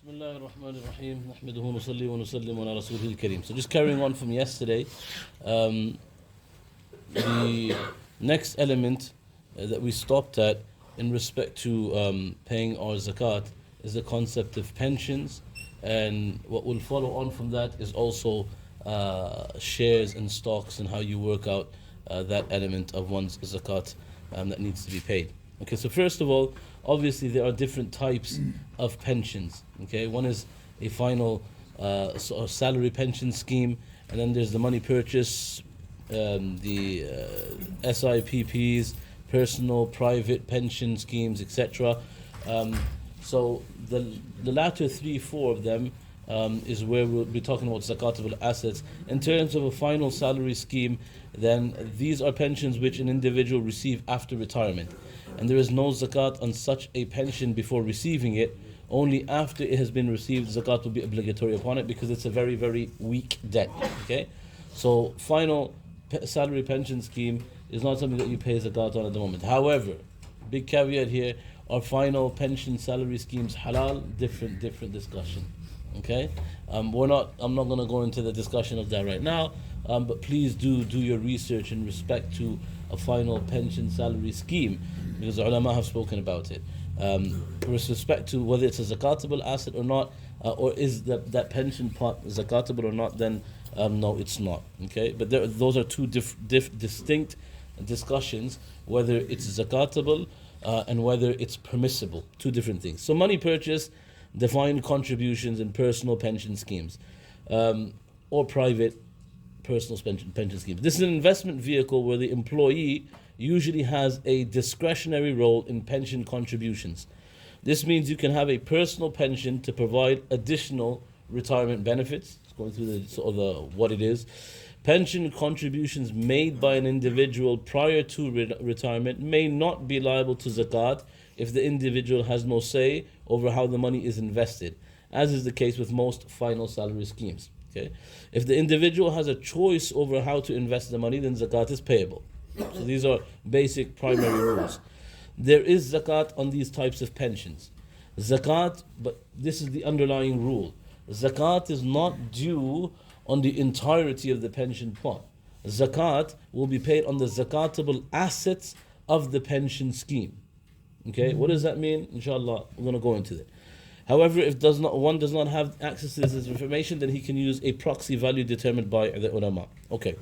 Bismillah ar-Rahman ar-Rahim. Nahmaduhu nusalli wa nusallim ala rasulihil kareem. So just carrying on from yesterday, the next element that we stopped at in respect to paying our zakat is the concept of pensions, and what will follow on from that is also shares and stocks and how you work out that element of one's zakat that needs to be paid. Okay, so first of all, obviously there are different types of pensions. Okay, one is a final sort of salary pension scheme, and then there's the money purchase, the SIPPs, personal private pension schemes, etc. So the latter four of them is where we'll be talking about zakatable assets. In terms of a final salary scheme, then these are pensions which an individual receive after retirement, and there is no zakat on such a pension before receiving it. Only after it has been received, zakat will be obligatory upon it, because it's a very, very weak debt. Okay, so final salary pension scheme is not something that you pay zakat on at the moment. However, big caveat here: are final pension salary schemes halal? Different discussion. Okay, I'm not going to go into the discussion of that right now. But please do your research in respect to a final pension salary scheme, because the ulama have spoken about it. With respect to whether it's a zakatable asset or not, or is that pension pot zakatable or not, then no, it's not. Okay, but those are two distinct discussions, whether it's zakatable and whether it's permissible. Two different things. So money purchase, defined contributions in personal pension schemes, or private personal pension schemes. This is an investment vehicle where the employee usually has a discretionary role in pension contributions. This means you can have a personal pension to provide additional retirement benefits. It's going through what it is. Pension contributions made by an individual prior to retirement may not be liable to zakat if the individual has no say over how the money is invested, as is the case with most final salary schemes. Okay? If the individual has a choice over how to invest the money, then zakat is payable. So these are basic primary rules. There is zakat on these types of pensions. Zakat, but this is the underlying rule. Zakat is not due on the entirety of the pension pot. Zakat will be paid on the zakatable assets of the pension scheme. Okay, what does that mean? Inshallah, we're going to go into it. However, if one does not have access to this information, then he can use a proxy value determined by the ulama. Okay.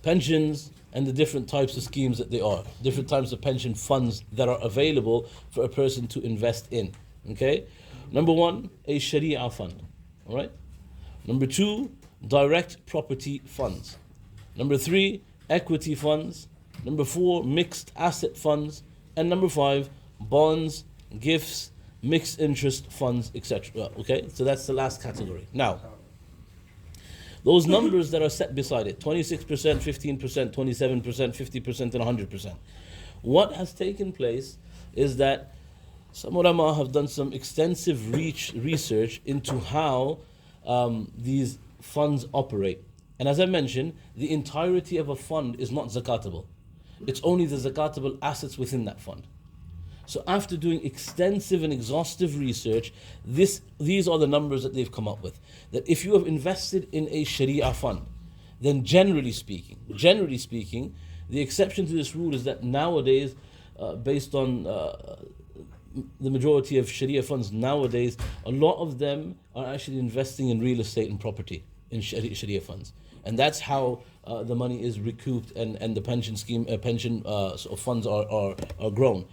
Pensions and the different types of schemes that they are, different types of pension funds that are available for a person to invest in. Okay? Number one, a Sharia fund. All right? Number two, direct property funds. Number three, equity funds. Number four, mixed asset funds. And number five, bonds, gifts, mixed interest funds, etc. Okay? So that's the last category. Now, those numbers that are set beside it, 26%, 15%, 27%, 50%, and 100%. What has taken place is that some ulama have done some extensive research into how these funds operate. And as I mentioned, the entirety of a fund is not zakatable. It's only the zakatable assets within that fund. So after doing extensive and exhaustive research, these are the numbers that they've come up with. That if you have invested in a Sharia fund, then generally speaking, the exception to this rule is that nowadays, based on the majority of Sharia funds nowadays, a lot of them are actually investing in real estate and property in Sharia funds. And that's how the money is recouped and the pension scheme, sort of funds are grown.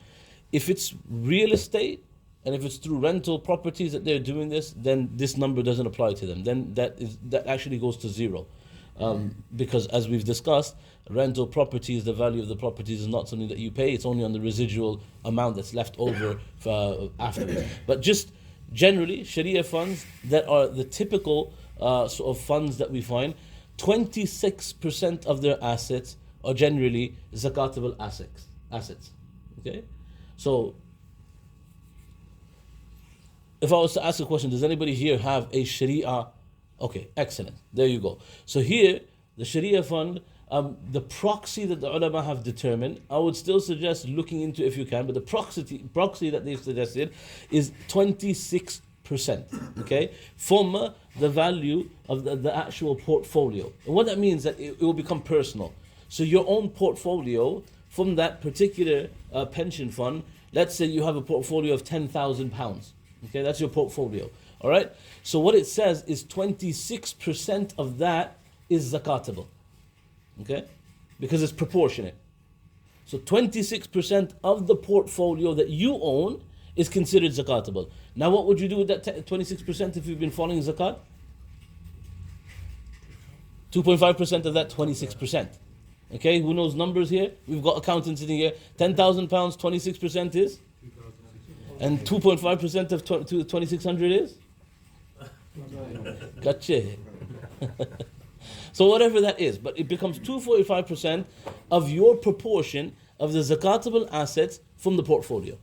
If it's real estate and if it's through rental properties that they're doing this, then this number doesn't apply to them. Then that actually goes to zero. Because as we've discussed, rental properties, the value of the properties is not something that you pay. It's only on the residual amount that's left over afterwards. But just generally, Sharia funds that are the typical sort of funds that we find, 26% of their assets are generally zakatable assets. Okay? So, if I was to ask a question, does anybody here have a Sharia? Okay, excellent. There you go. So here, the Sharia fund The proxy that the ulama have determined, I would still suggest looking into if you can, but the proxy that they've suggested is 26%, okay, from the value of the actual portfolio. And what that means that it will become personal. So your own portfolio from that particular pension fund, let's say you have a portfolio of £10,000, okay, that's your portfolio, all right? So what it says is 26% of that is zakatable. Okay, because it's proportionate. So 26% of the portfolio that you own is considered zakatable. Now what would you do with that 26% if you've been following zakat? 2.5% of that 26%. Okay, who knows numbers here? We've got accountants sitting here. £10,000, 26% is? And 2.5% of 2,600 is? Gotcha. So whatever that is, but it becomes 245% of your proportion of the zakatable assets from the portfolio.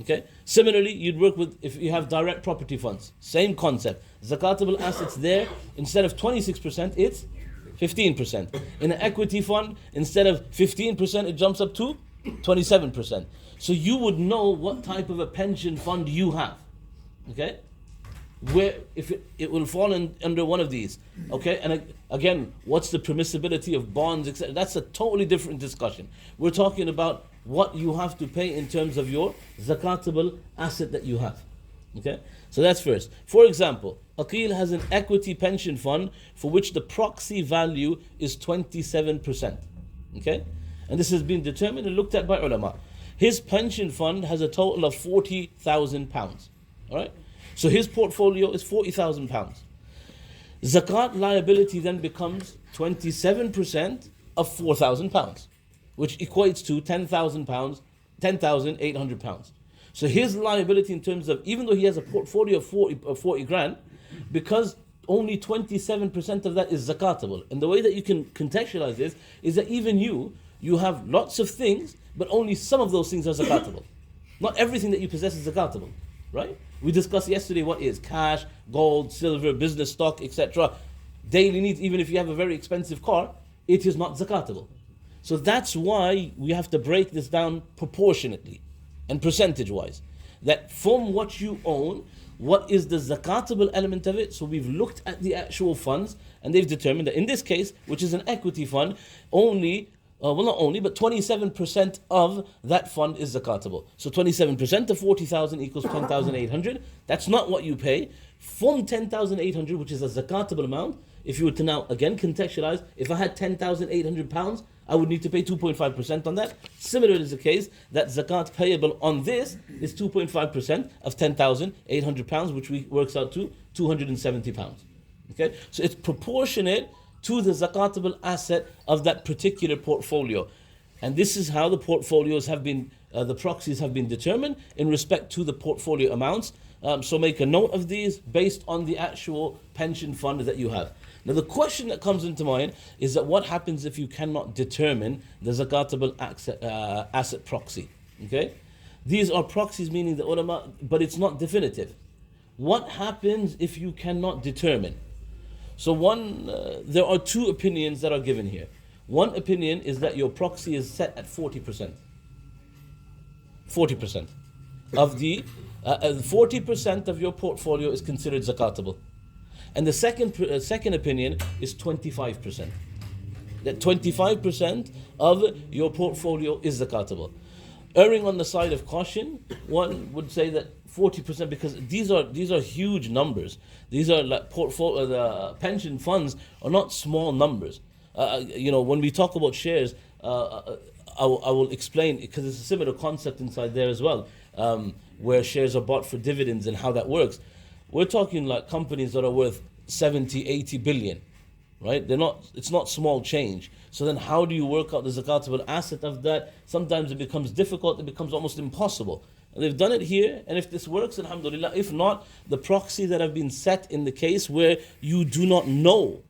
Okay. Similarly, you'd work with if you have direct property funds. Same concept. Zakatable assets there, instead of 26%, it's 15%. In an equity fund, instead of 15%, it jumps up to 27%. So you would know what type of a pension fund you have. Okay. Where if it will fall under one of these, okay, and again, what's the permissibility of bonds, etc. That's a totally different discussion. We're talking about what you have to pay in terms of your zakatable asset that you have, okay. So that's first. For example, Aqil has an equity pension fund for which the proxy value is 27%, okay, and this has been determined and looked at by ulama. His pension fund has a total of £40,000, all right. So his portfolio is £40,000. Zakat liability then becomes 27% of £4,000, which equates to £10,000, £10,800. So his liability in terms of, even though he has a portfolio of 40 grand, because only 27% of that is zakatable. And the way that you can contextualize this is that even you have lots of things, but only some of those things are zakatable. Not everything that you possess is zakatable, right? We discussed yesterday what is cash, gold, silver, business stock, etc. Daily needs, even if you have a very expensive car, it is not zakatable. So that's why we have to break this down proportionately and percentage-wise. That from what you own, what is the zakatable element of it? So we've looked at the actual funds and they've determined that in this case, which is an equity fund, only not only, but 27% of that fund is zakatable. So 27% of 40,000 equals 10,800. That's not what you pay. From 10,800, which is a zakatable amount, if you were to now again contextualize, if I had £10,800, I would need to pay 2.5% on that. Similarly is the case that zakat payable on this is 2.5% of £10,800, which works out to £270. Okay, so it's proportionate to the zakatable asset of that particular portfolio. And this is how the portfolios have been, the proxies have been determined in respect to the portfolio amounts. So make a note of these based on the actual pension fund that you have. Now the question that comes into mind is that what happens if you cannot determine the zakatable asset proxy? Okay, these are proxies, meaning the ulama, but it's not definitive. What happens if you cannot determine? So there are two opinions that are given here. One opinion is that your proxy is set at 40%. 40% of the 40% of your portfolio is considered zakatable, and the second opinion is 25%. That 25% of your portfolio is zakatable. Erring on the side of caution, one would say that 40%, because these are huge numbers. These are like the pension funds are not small numbers. When we talk about shares, I will explain, because it's a similar concept inside there as well, where shares are bought for dividends and how that works. We're talking like companies that are worth 70, 80 billion, right? It's not small change. So then how do you work out the zakatable asset of that? Sometimes it becomes difficult, it becomes almost impossible. And they've done it here, and if this works, alhamdulillah. If not, the proxy that have been set in the case where you do not know,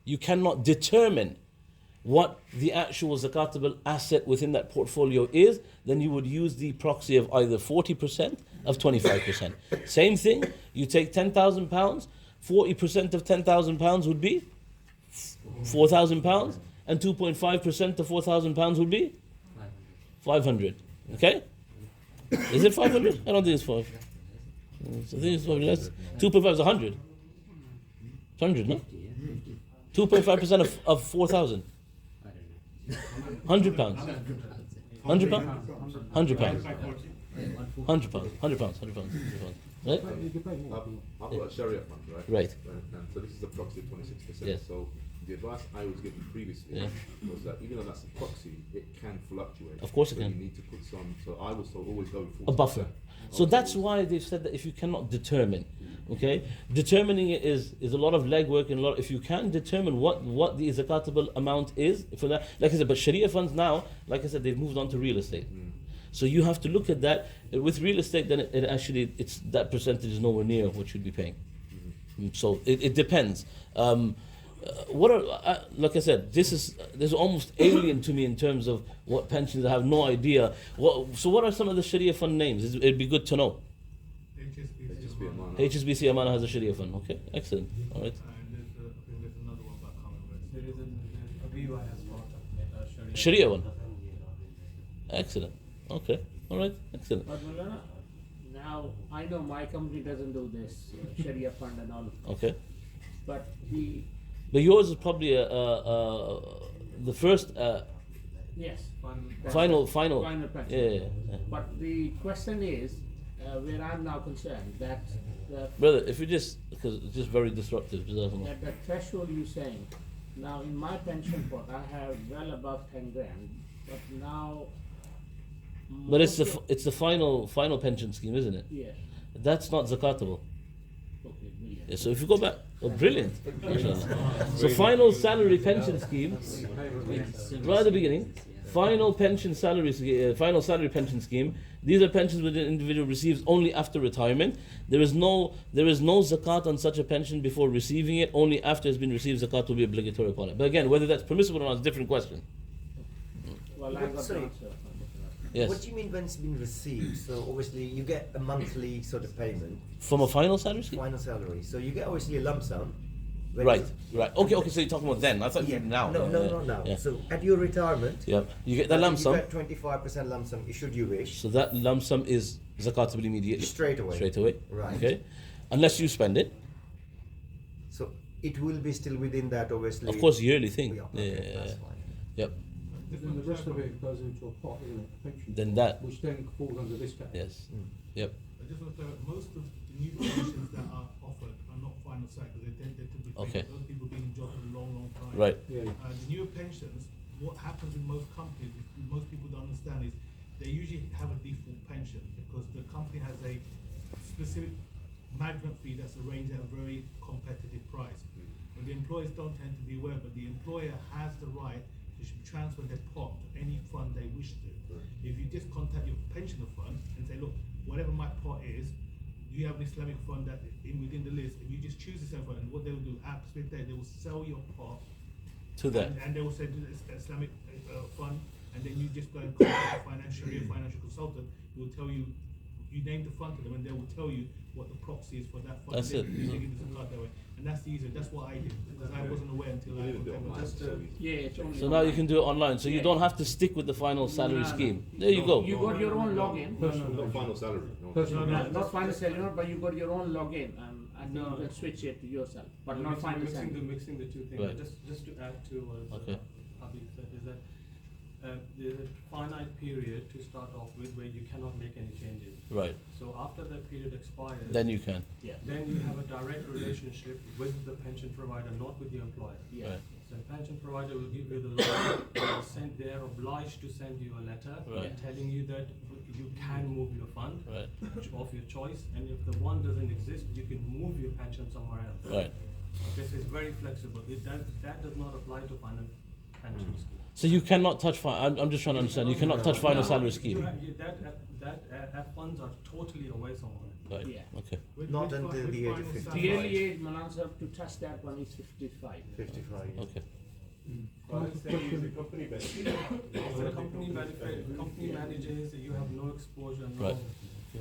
you cannot determine what the actual zakatable asset within that portfolio is, then you would use the proxy of either 40% of 25%. Same thing, you take £10,000, 40% of £10,000 would be £4,000, and 2.5% of £4,000 would be 500. Okay? Is it 500? I don't think it's 5. I think it's probably less. 2.5 is 100. It's 100, no? 2.5% of 4,000. £100. £100? £100. £100. Right? I've got a Sharia fund, right? Right. And so this is a proxy of 26%. Yes. So the advice I was given previously was that even though that's a proxy, it can fluctuate. Of course it so can. You need to put some. So I was always going for A buffer. So that's why they've said that if you cannot determine, okay, determining it is a lot of legwork and a lot. If you can determine what the zakatable amount is for that, like I said, but Sharia funds now, like I said, they've moved on to real estate. So you have to look at that with real estate. Then it actually it's that percentage is nowhere near what you'd be paying. So it depends. What are like I said, this is almost alien to me in terms of what pensions. I have no idea. So what are some of the Sharia fund names? It'd be good to know. HSBC Amana has a Sharia fund. Okay, excellent. All right. There's another one, but I can't remember. There is Aviva has got a Sharia one. Excellent. Okay. All right. Excellent. But Mulana, now I know my company doesn't do this Sharia fund and all, Okay. but But yours is probably the first yes, final. final pension. Yeah. But the question is, where I'm now concerned, that Brother, if you because it's just very disruptive. that the threshold you're saying, now in my pension pot I have well above 10 grand, but now. But it's the final pension scheme, isn't it? Yes. That's not zakatable. Okay. Yeah. Yeah, so if you go back, brilliant. So final salary pension scheme, right at the beginning, final salary pension scheme. These are pensions which an individual receives only after retirement. There is no zakat on such a pension before receiving it. Only after it's been received, zakat will be obligatory upon it. But again, whether that's permissible or not is a different question. Well, I got the Sorry. answer. Yes. What do you mean when it's been received? So obviously you get a monthly sort of payment, From a final salary scheme? final salary. So you get obviously a lump sum. when Right, you- right. Okay, so you're talking about then. I thought you Yeah. meant now. No, Yeah, now. yeah. So at your retirement, Yeah, you get that lump you sum. get 25% lump sum, should you wish, So that lump sum is zakatable immediately. straight away. Straight away. Right. Okay. Unless you spend it. So it will be still within that, obviously. Of course, yearly thing. Yeah, okay, that's fine. Yep. And the rest of it goes into a pot, isn't it? Pension. Then that. Which then falls under this category. Yes. Yep. I just want to say that most of the new pensions that are offered are not final sight because they tend to be Okay. those people have been in jobs for a long, long time. Right. Yeah. The newer pensions, what happens in most companies, most people don't understand is they usually have a default pension because the company has a specific management fee that's arranged at a very competitive price. But the employees don't tend to be aware, but the employer has the right to transfer their pot to any fund they wish to. If you just contact your pensioner fund and say, look, whatever my pot is, do you have an Islamic fund that within the list? If you just choose the same fund, and what they will do, absolutely, they will sell your pot To that. and they will say this is Islamic fund, and then you just go and contact a financial consultant who will tell you, you name the fund to them, and they will tell you what the proxy is for that fund. That's and it. then they give you the card that way, and that's the easier. That's what I did because I wasn't aware until I Even do it online, contacted. so easy. Yeah, it's only So now you online. can do it online. So you Yeah. don't have to stick with the final salary No, no. scheme. There you go. You got your own login. Not final salary. No. Personal No, pension. not final salary, but you got your own login, and then No. you can switch it to yourself, but No, not final mixing salary. mixing the two things. Right. Just to add to what Okay. Habib said is that there's a finite period to start off with where you cannot make any changes. Right. So after that period expires, Then you can. Yeah. then you have a direct relationship with the pension provider, not with the employer. Yeah. Right. So the pension provider will give you the loan, they are obliged to send you a letter Right. telling you that you can move your fund Right. of your choice, and if the one doesn't exist, you can move your pension somewhere else. Right. Okay, so it's very flexible. That does not apply to final pension scheme. So you cannot touch. I'm just trying to understand. You cannot touch final salary scheme. That funds are totally away somewhere. Right. Yeah. Okay. Not until the age of 55. The early age Malansa to touch that one is 55. 55. Okay. For the company benefit, company manages, you have no exposure, no Right.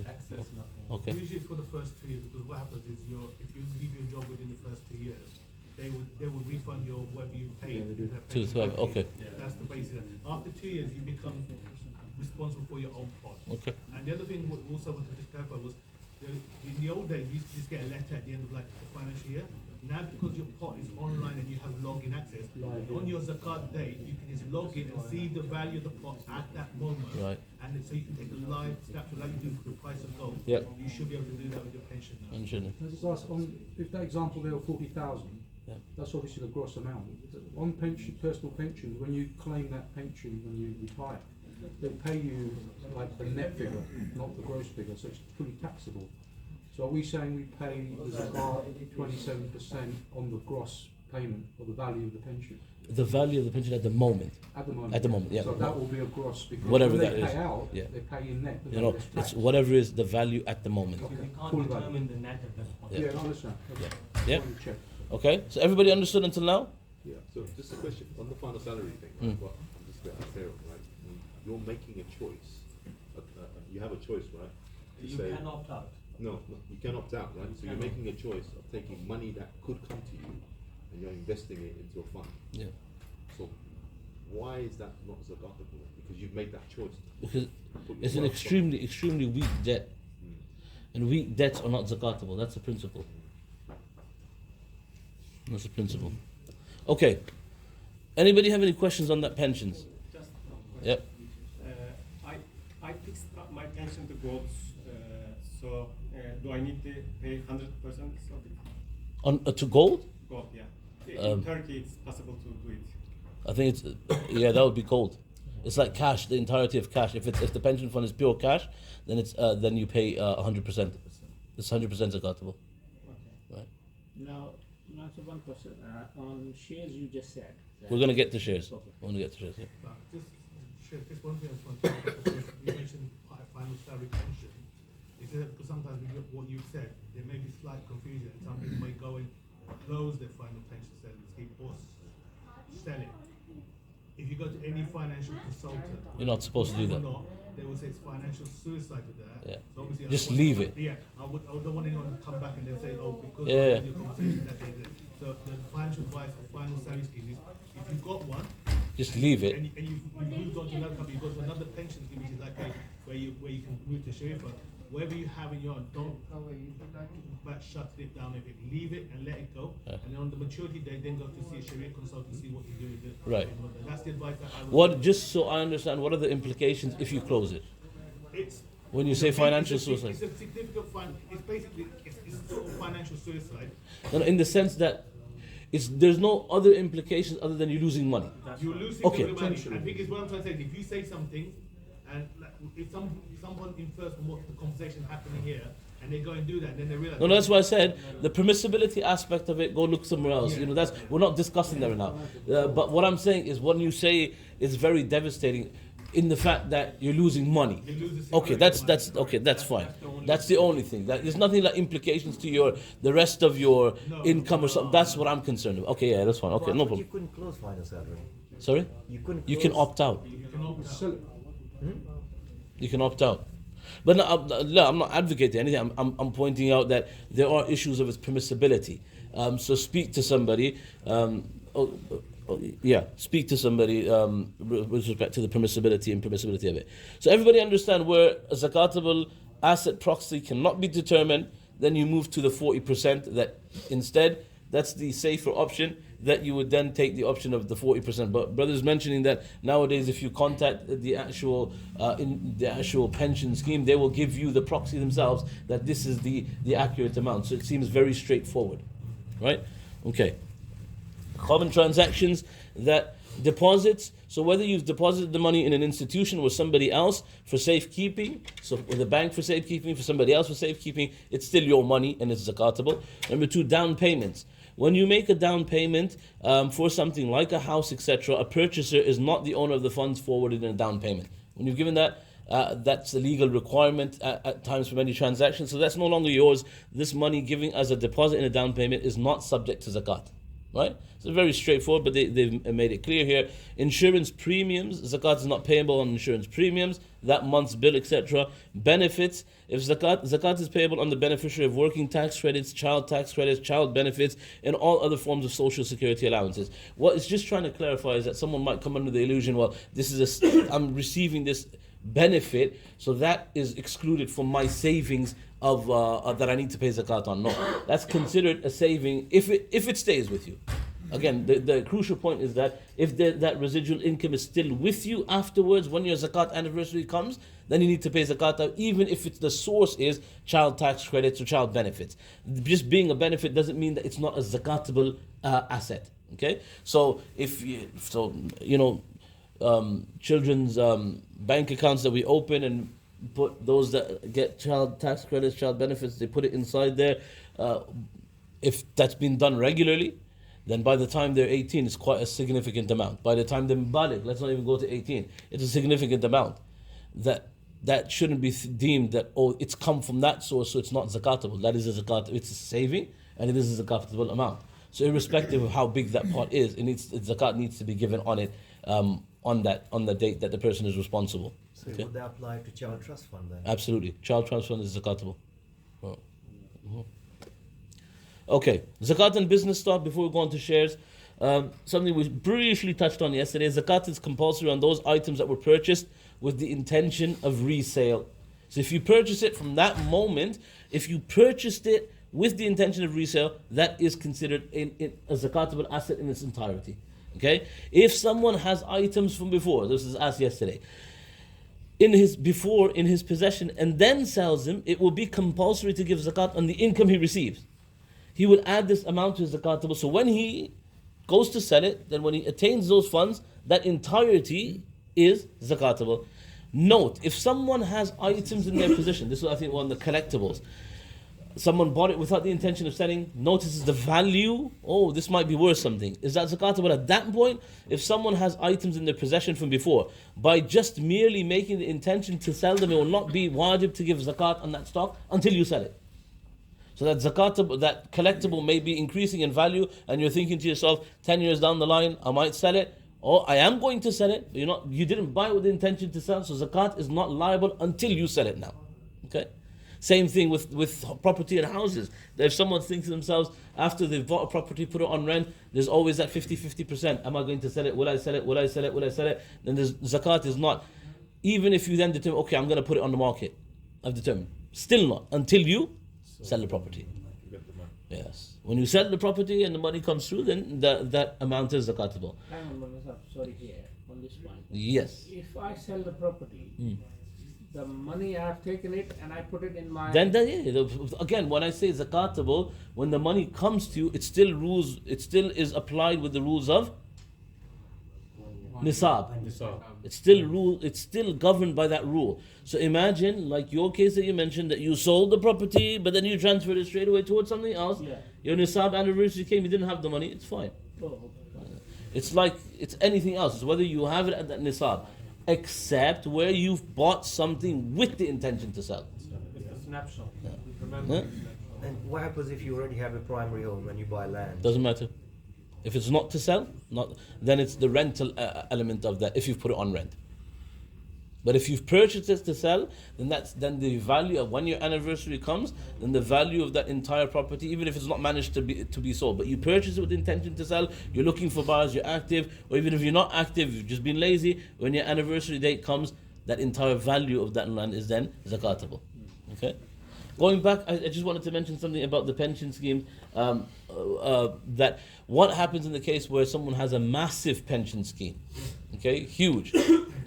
access, nothing. Okay. Usually for the first 2 years, because what happens is if you leave your job within the first 2 years, they will refund your whether you pay. To have, okay. That's the basis. After 2 years, you become responsible for your own pot. Okay. And the other thing we also wanted to clarify was, in the old days, you used to just get a letter at the end of like the financial year. Now, because your pot is online and you have login access, on your zakat day, you can just log in and see the value of the pot at that moment. Right. And so you can take a live snapshot like you do for the price of gold. Yep. You should be able to do that with your pension now. Mention it. Can I just ask, if that example there of 40,000, Yeah. that's obviously the gross amount. On pension, personal pensions, when you claim that pension when you retire, they pay you like the net figure, not the gross figure, so it's fully taxable. So are we saying we pay the zakat 27% on the gross payment or the value of the pension? The value of the pension at the moment. At the moment. At the moment, yeah. So that will be a gross because Whatever when that they is, pay out, yeah. they pay in net. You know, it's whatever is the value at the moment. Okay. You can't Full value. determine the net at that point. Yeah, I understand. Okay. Yeah. Wanted to check. Okay, so everybody understood until now? Yeah. So just a question on the final salary thing. Well, I'm just a bit unclear on, right? You're making a choice. You have a choice, right? To You say, can opt out. no, you can opt out, right? So you're making a choice of taking money that could come to you and you're investing it into a fund. Yeah. So why is that not zakatable? Because you've made that choice. Because Put your it's an wealth extremely weak debt. And weak debts are not zakatable. That's the principle. That's the principle. Okay. Anybody have any questions on that pensions? Just Yep. I fixed my pension to gold. So do I need to pay 100% of it? On to gold? Gold, yeah. In Turkey, it's possible to do it. I think it's yeah, that would be gold. It's like cash, the entirety of cash. If the pension fund is pure cash, then it's then you pay 100%. It's 100% zakatable. Okay. Right. Now, so one question, on shares you just said. that- We're gonna get to shares. Okay. We're gonna get to shares. Yeah. But just one thing I just want to add, because you mentioned final salary pension. Is that because sometimes we get what you said, there may be slight confusion, and some people may go and close their final pension savings scheme or sell it. If you go to any financial consultant, You're not supposed to do that. or not, they will say it's financial suicide to that. Yeah. So obviously I Just don't want- leave it. Yeah, I don't want anyone to come back and then say, oh, because Yeah. of your conversation that they did. So the financial advice for final salary scheme is, if you've got one, Just leave it. and you've moved on to another company, you go to another pension scheme, which is like where you can move to Sharifa, whatever you have in your own, don't but shut it down a bit. Leave it and let it go. And then on the maturity day, then go to see a Sharia consultant, see what you do with it. Right. That's the advice that I would. What? Just so I understand, what are the implications if you close it? It's When you say financial it's suicide? a significant it's basically it's sort of financial suicide. No, in the sense that there's no other implications other than you losing money. You're losing Okay. the money. I think it's what I'm trying to say. If you say something, and like, if someone infers from what the conversation happening here, and they go and do that, then they realize. No, that's why I said the permissibility aspect of it. Go look somewhere else. You know, we're not discussing that right now. But what I'm saying is, when you say it's very devastating, in the fact that you're losing money. Okay, that's okay. That's fine. That's the only thing. There's nothing like implications to the rest of your income or something. That's what I'm concerned about. Okay, yeah, that's fine. Okay, no But you problem. couldn't close final salary. Sorry, You couldn't. you can close- opt out. Sell it. You can opt out. But no, I'm not advocating anything. I'm pointing out that there are issues of its permissibility. So speak to somebody. Speak to somebody with respect to the permissibility of it. So everybody understand where a zakatable asset proxy cannot be determined, then you move to the 40% that instead, that's the safer option, that you would then take the option of the 40%. But brothers mentioning that nowadays if you contact the actual pension scheme, they will give you the proxy themselves that this is the accurate amount. So it seems very straightforward. Right? Okay. Common transactions, that deposits, so whether you've deposited the money in an institution with somebody else for safekeeping, so with a bank for safekeeping, for somebody else for safekeeping, it's still your money and it's zakatable. Number two, down payments. When you make a down payment for something like a house, etc., a purchaser is not the owner of the funds forwarded in a down payment. When you've given that, that's a legal requirement at times for many transactions, so that's no longer yours. This money given as a deposit in a down payment is not subject to zakat. Right? So very straightforward, but they've made it clear here. Insurance premiums, zakat is not payable on insurance premiums, that month's bill, etc. Benefits, if zakat is payable on the beneficiary of working tax credits, child tax credits, child benefits, and all other forms of social security allowances. What it's just trying to clarify is that someone might come under the illusion, well, I'm receiving this benefit, so that is excluded from my savings of that I need to pay zakat on. No, that's considered a saving if it stays with you. Again, the crucial point is that if that residual income is still with you afterwards, when your zakat anniversary comes, then you need to pay zakat out, even if the source is child tax credits or child benefits. Just being a benefit doesn't mean that it's not a zakatable asset. Okay, so children's bank accounts that we open and put those that get child tax credits, child benefits, they put it inside there. If that's been done regularly, then by the time they're 18, it's quite a significant amount. By the time they're baligh, let's not even go to 18, it's a significant amount. That shouldn't be deemed that, it's come from that source, so it's not zakatable. That is a zakat, it's a saving, and it is a zakatable amount. So irrespective of how big that pot is, zakat needs to be given on it, on the date that the person is responsible. So Okay. would that apply to child trust fund then? Absolutely. Child trust fund is zakatable. Oh. Mhm. Okay, zakat and business stock, before we go on to shares, something we briefly touched on yesterday. Zakat is compulsory on those items that were purchased with the intention of resale. So if you purchase it from that moment, if you purchased it with the intention of resale, that is considered a zakatable asset in its entirety. Okay? If someone has items from before, this was asked yesterday, in his possession and then sells them, it will be compulsory to give zakat on the income he receives. He will add this amount to his zakatable. So when he goes to sell it, then when he attains those funds, that entirety is zakatable. Note, if someone has items in their possession, this is I think one of the collectibles, someone bought it without the intention of selling, notices the value, this might be worth something. Is that zakatable at that point? If someone has items in their possession from before, by just merely making the intention to sell them, it will not be wajib to give zakat on that stock until you sell it. So that zakatable, that collectible may be increasing in value, and you're thinking to yourself, 10 years down the line, I might sell it, or I am going to sell it, but you didn't buy it with the intention to sell, so zakat is not liable until you sell it now. Okay? Same thing with property and houses. If someone thinks to themselves, after they've bought a property, put it on rent, there's always that 50%. Am I going to sell it? Will I sell it? Will I sell it? Will I sell it? Then the zakat is not. Even if you then determine, okay, I'm going to put it on the market, I've determined. Still not, until you sell the property. Yes. When you sell the property and the money comes through, then that amount is zakatable. Hang on, sorry, here, on this point. Yes. If I sell the property, the money I have taken it and I put it in my... Then again, when I say zakatable, when the money comes to you, it still is applied with the rules of nisab. It's still governed by that rule. So imagine, like your case that you mentioned, that you sold the property, but then you transferred it straight away towards something else. Yeah. Your nisab anniversary came, you didn't have the money, it's fine. It's like it's anything else. It's whether you have it at that nisab, except where you've bought something with the intention to sell. It's a snapshot. Yeah. Remember Yeah. the snapshot. And what happens if you already have a primary home and you buy land? Doesn't matter. If it's not to sell, then it's the rental element of that, if you've put it on rent. But if you've purchased it to sell, then the value of when your anniversary comes, then the value of that entire property, even if it's not managed to be sold, but you purchase it with the intention to sell, you're looking for buyers, you're active, or even if you're not active, you've just been lazy, when your anniversary date comes, that entire value of that land is then zakatable. Okay? Going back, I just wanted to mention something about the pension scheme, that what happens in the case where someone has a massive pension scheme, okay, huge,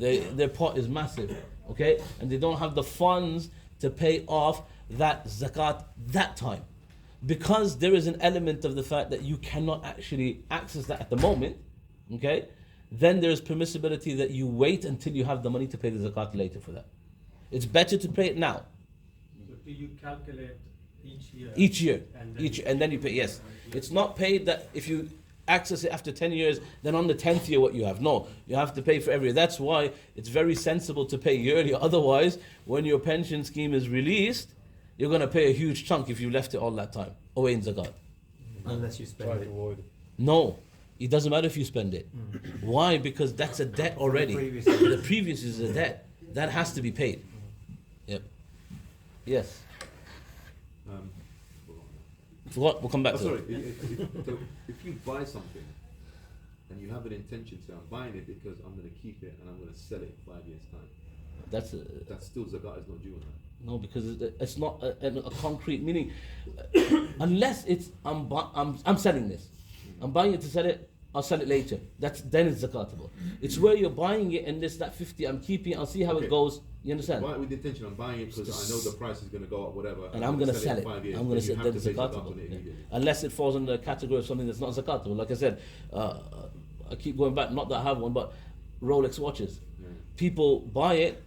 their pot is massive, okay, and they don't have the funds to pay off that zakat that time, because there is an element of the fact that you cannot actually access that at the moment, okay, then there is permissibility that you wait until you have the money to pay the zakat later for that. It's better to pay it now. So do you calculate each year? And then you pay. Yes, it's not paid that if you access it after 10 years, then on the 10th year what you have. No, you have to pay for every year. That's why it's very sensible to pay yearly. Otherwise, when your pension scheme is released, you're going to pay a huge chunk if you left it all that time away in zakat. Unless you spend it. No, it doesn't matter if you spend it. Why? Because that's a debt already. previous The previous is a debt. That has to be paid. Yep. Yes. Forgot, we'll come back to Sorry, it. if you buy something and you have an intention to, I'm buying it because I'm going to keep it and I'm going to sell it in 5 years' time, that's still zakat is not due on that. No, because it's not a concrete meaning. Unless it's I'm selling this, I'm buying it to sell it. I'll sell it later. Then it's zakatable. It's where you're buying it and that 50 I'm keeping. I'll see how Okay. it goes. You understand? Buy it with the intention, I'm buying it because I know the price is going to go up, whatever. And I'm going to sell in it. 5 years, I'm going but to you sell have then it's to pay zakat zakatable. on it Yeah. immediately. Unless it falls under the category of something that's not zakatable. Like I said, I keep going back. Not that I have one, but Rolex watches. Yeah. People buy it.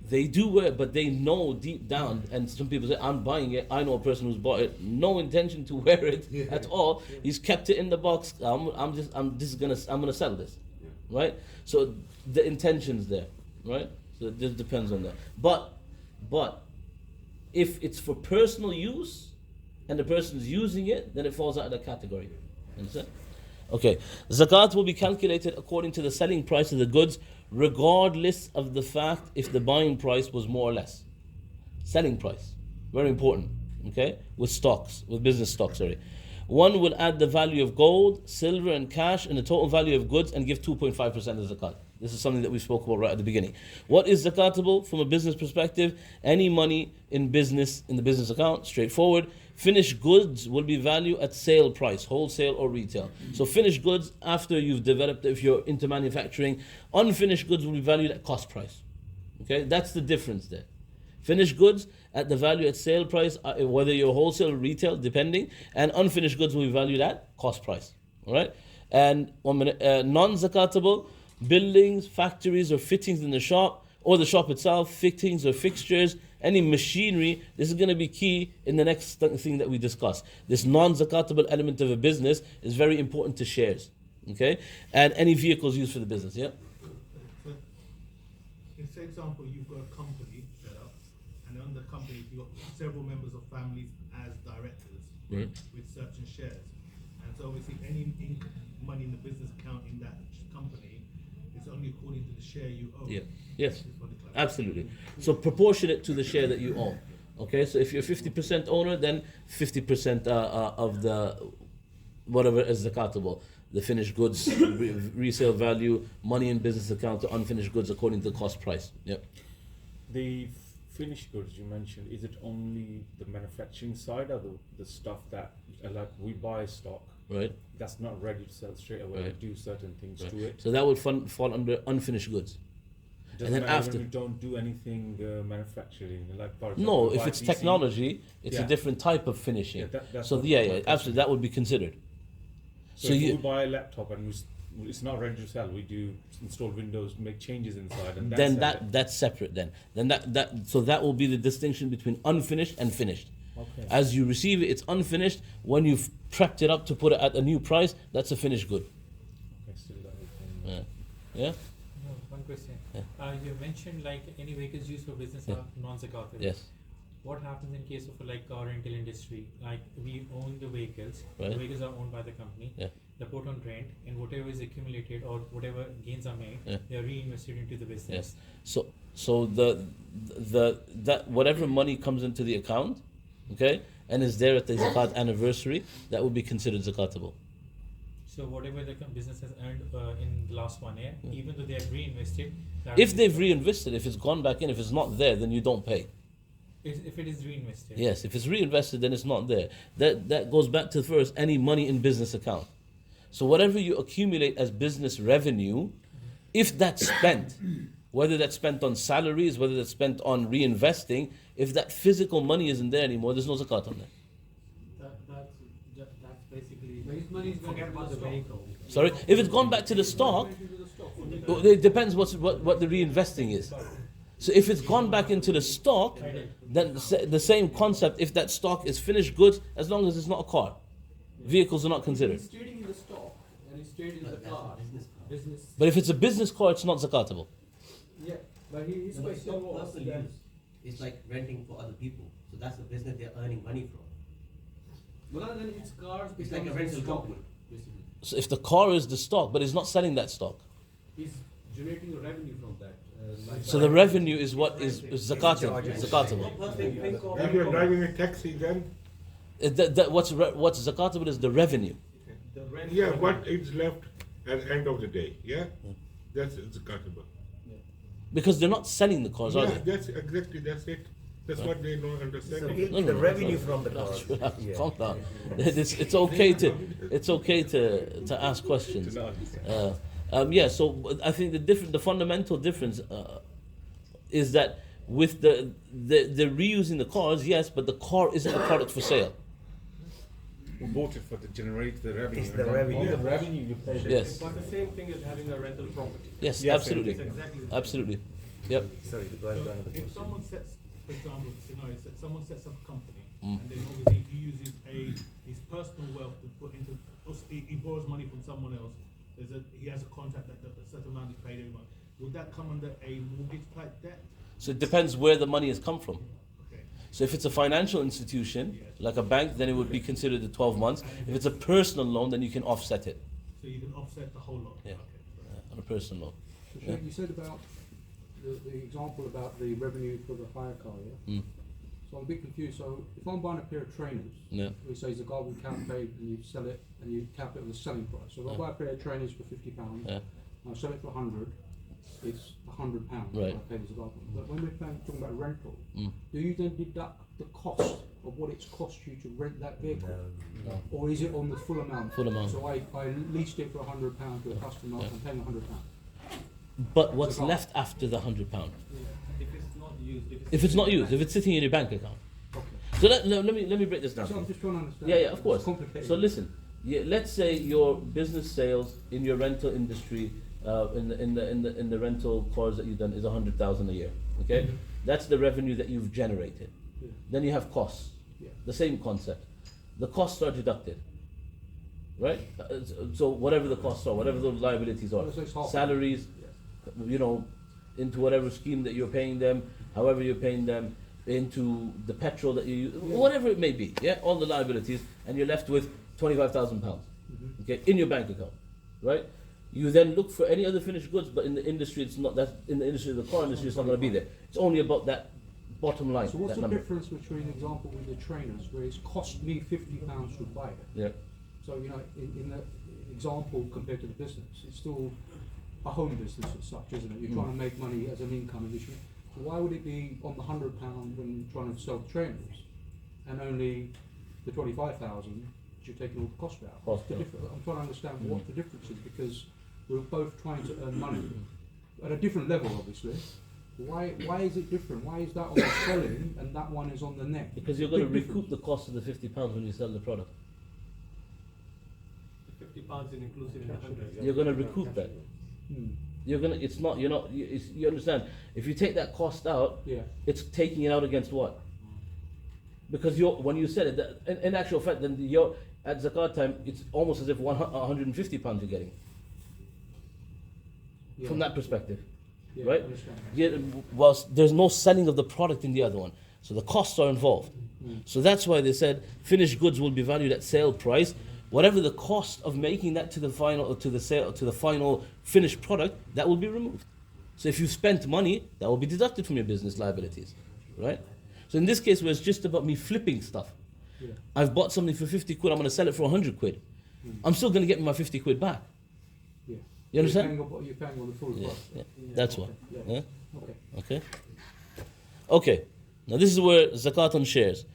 They do wear it, but they know deep down, and some people say, I'm buying it. I know a person who's bought it, no intention to wear it at all. He's kept it in the box. I'm gonna sell this, right? So the intention's there, right? So it just depends on that. But if it's for personal use and the person's using it, then it falls out of the category. Understand? Okay. Zakat will be calculated according to the selling price of the goods, regardless of the fact if the buying price was more or less. Selling price, very important, okay? With business stocks, sorry. One will add the value of gold, silver and cash and the total value of goods and give 2.5% of zakat. This is something that we spoke about right at the beginning. What is zakatable from a business perspective? Any money in the business account, straightforward. Finished goods will be valued at sale price, wholesale or retail. So finished goods after you've developed, if you're into manufacturing, unfinished goods will be valued at cost price. Okay, that's the difference there. Finished goods at the value at sale price, whether you're wholesale or retail, depending, and unfinished goods will be valued at cost price. All right, and non-zakatable buildings, factories, or fittings in the shop, or the shop itself, fittings or fixtures, any machinery. This is going to be key in the next thing that we discuss. This non-zakatable element of a business is very important to shares, okay? And any vehicles used for the business, yeah? So, in say example, you've got a company set up, and on the company you've got several members of families as directors Right. with certain shares. And so obviously any money in the business account in that company is only according to the share you own. Yeah. Yes. Just want to clarify. Absolutely. So proportionate to the share that you own. Okay, so if you're 50% owner, then 50% of the whatever is zakatable. The finished goods, resale value, money in business account to unfinished goods according to the cost price. Yep. The finished goods you mentioned, is it only the manufacturing side or the stuff that, like we buy stock, Right. that's not ready to sell straight away, Right. we do certain things Right. to it? So that would fall under unfinished goods. Doesn't then matter after- when you don't do anything manufacturing, like for example, No, we if buy it's PC, technology, it's a Yeah. different type of finishing. Yeah, that's so what yeah, my yeah, question absolutely, that would be considered. So, So if you- we buy a laptop and it's not ready to sell, we do install Windows, make changes inside, and Then that's it. that's separate. Then that will be the distinction between unfinished and finished. Okay. As you receive it, it's unfinished. When you've prepped it up to put it at a new price, that's a finished good. Okay, still that we can- Yeah. Yeah. No, one question. Yeah. You mentioned like any vehicles used for business Yeah. are non-zakatable. Yes. What happens in case of like car rental industry? Like we own the vehicles. Right. The vehicles are owned by the company. Yeah. They're put on rent, and whatever is accumulated or whatever gains are made, Yeah. they are reinvested into the business. Yes. So that whatever money comes into the account, okay, and is there at the zakat anniversary, that would be considered zakatable. So whatever the business has earned in the last 1 year, even though they have reinvested, that If is- they've reinvested, if it's gone back in, if it's not there, then you don't pay. if it is reinvested. Yes, if it's reinvested, then it's not there. That goes back to first any money in business account. So whatever you accumulate as business revenue, if that's spent, whether that's spent on salaries, whether that's spent on reinvesting, if that physical money isn't there anymore, there's no zakat on that. That's basically. Forget about the vehicle. Sorry, if it's gone back to the stock, it depends what the reinvesting is. So if it's gone back into the stock, then the same concept. If that stock is finished goods, as long as it's not a car, vehicles are not considered. He's trading in the stock and he's trading in the car. Business. But if it's a business car, it's not zakatable. Yeah, but he's No, quite it's not small. personal use. It's like renting for other people. So that's the business they're earning money from. Well, then it's cars. It's like a becomes rental stock, company. basically. So if the car is the stock, but he's not selling that stock. He's generating a revenue from that. So the revenue is what is zakatable. If you're driving a taxi, then What's zakatable is the revenue. yeah, what is left at the end of the day, yeah, that's zakatable. Because they're not selling the cars, are Yeah, they? that's exactly it. That's what they don't understand. So it. the revenue from the car. Yeah. Calm down. It's okay to ask questions. So I think the fundamental difference is that with they're reusing the cars, yes, but the car isn't a product for sale. We bought it for to generate the revenue. It's the and then revenue. on the revenue you pay. Yes. But the same thing is having a rental property. Yes, Yes, absolutely, It's exactly the same. absolutely. Yep. Sorry, go ahead. If someone sets, for example, scenario, someone sets up a company, Mm. and then obviously he uses his personal wealth to put into, he borrows money from someone else. He has a contract that a certain amount is paid every month. Would that come under a mortgage type debt? So it depends where the money has come from. Okay. So if it's a financial institution, like a bank, then it would be considered the 12 months. If it's a personal loan, then you can offset it. So you can offset the whole lot. Yeah. Okay. On a personal loan. So Sheikh, you said about the example about the revenue for the hire car, yeah? Mm. So I'm a bit confused. So if I'm buying a pair of trainers, Yeah. we say the guy will count pay and you sell it and you cap it on the selling price. So if I buy a pair of trainers for £50, Yeah. and I sell it for 100, it's £100. Right. I pay the Zakat. But when we're talking about rental, Mm. do you then deduct the cost of what it's cost you to rent that vehicle? No. Or is it on the full amount? Full amount. So I leased it for £100 to a customer, Yeah. I'm paying £100. But what's left after the £100? If it's not used, If it's not used, if it's sitting in your bank account. Okay. So let me break this down. So I'm just trying to understand. Yeah, of course. It's complicated. So listen, let's say your business sales in your rental industry, in the rental cars that you've done is 100,000 a year. Okay, Mm-hmm. that's the revenue that you've generated. Yeah. Then you have costs. Yeah. The same concept. The costs are deducted. Right. So whatever the costs are, whatever those liabilities are, So it's half. salaries, into whatever scheme that you're paying them, however you're paying them, into the petrol that you use, whatever it may be, yeah, all the liabilities, and you're left with £25,000, Mhm. okay, in your bank account, right? You then look for any other finished goods, but in the industry, it's not that. In the industry, the car industry, it's not going to be there. It's only about that bottom line. So what's that the number. difference between, example, with the trainers, where it's cost me £50 to buy it? Yeah. So, in the example compared to the business, it's still a home business as such, isn't it? You're trying to make money as an income addition. So why would it be on the £100 when trying to sell the trainers, and only the 25,000 you're taking all the cost out? Cost What's the out. I'm trying to understand what the difference is, because we're both trying to earn money at a different level, obviously. Why is it different? Why is that on the selling and that one is on the net? Because you're going to Big recoup difference. the cost of the £50 when you sell the product. £50 is inclusive in the 100. You're going to recoup that. Hmm. You're gonna. It's not. You're not. You understand? If you take that cost out, Yeah. it's taking it out against what? Because when you said it, in actual fact, then you're at zakat time, it's almost as if £150 you're getting. Yeah. From that perspective, Yeah, right? I understand. Yeah, whilst there's no selling of the product in the other one, so the costs are involved. So that's why they said finished goods will be valued at sale price. Whatever the cost of making that to the final finished product, that will be removed. So if you've spent money, that will be deducted from your business liabilities, right? So in this case, where it's just about me flipping stuff, Yeah. I've bought something for 50 quid, I'm going to sell it for 100 quid. I'm still going to get my 50 quid back. Yeah. You understand? You're paying on the full Yeah, price. yeah. That's why. Yeah. Yeah? Okay. Okay. Now this is where zakat on shares,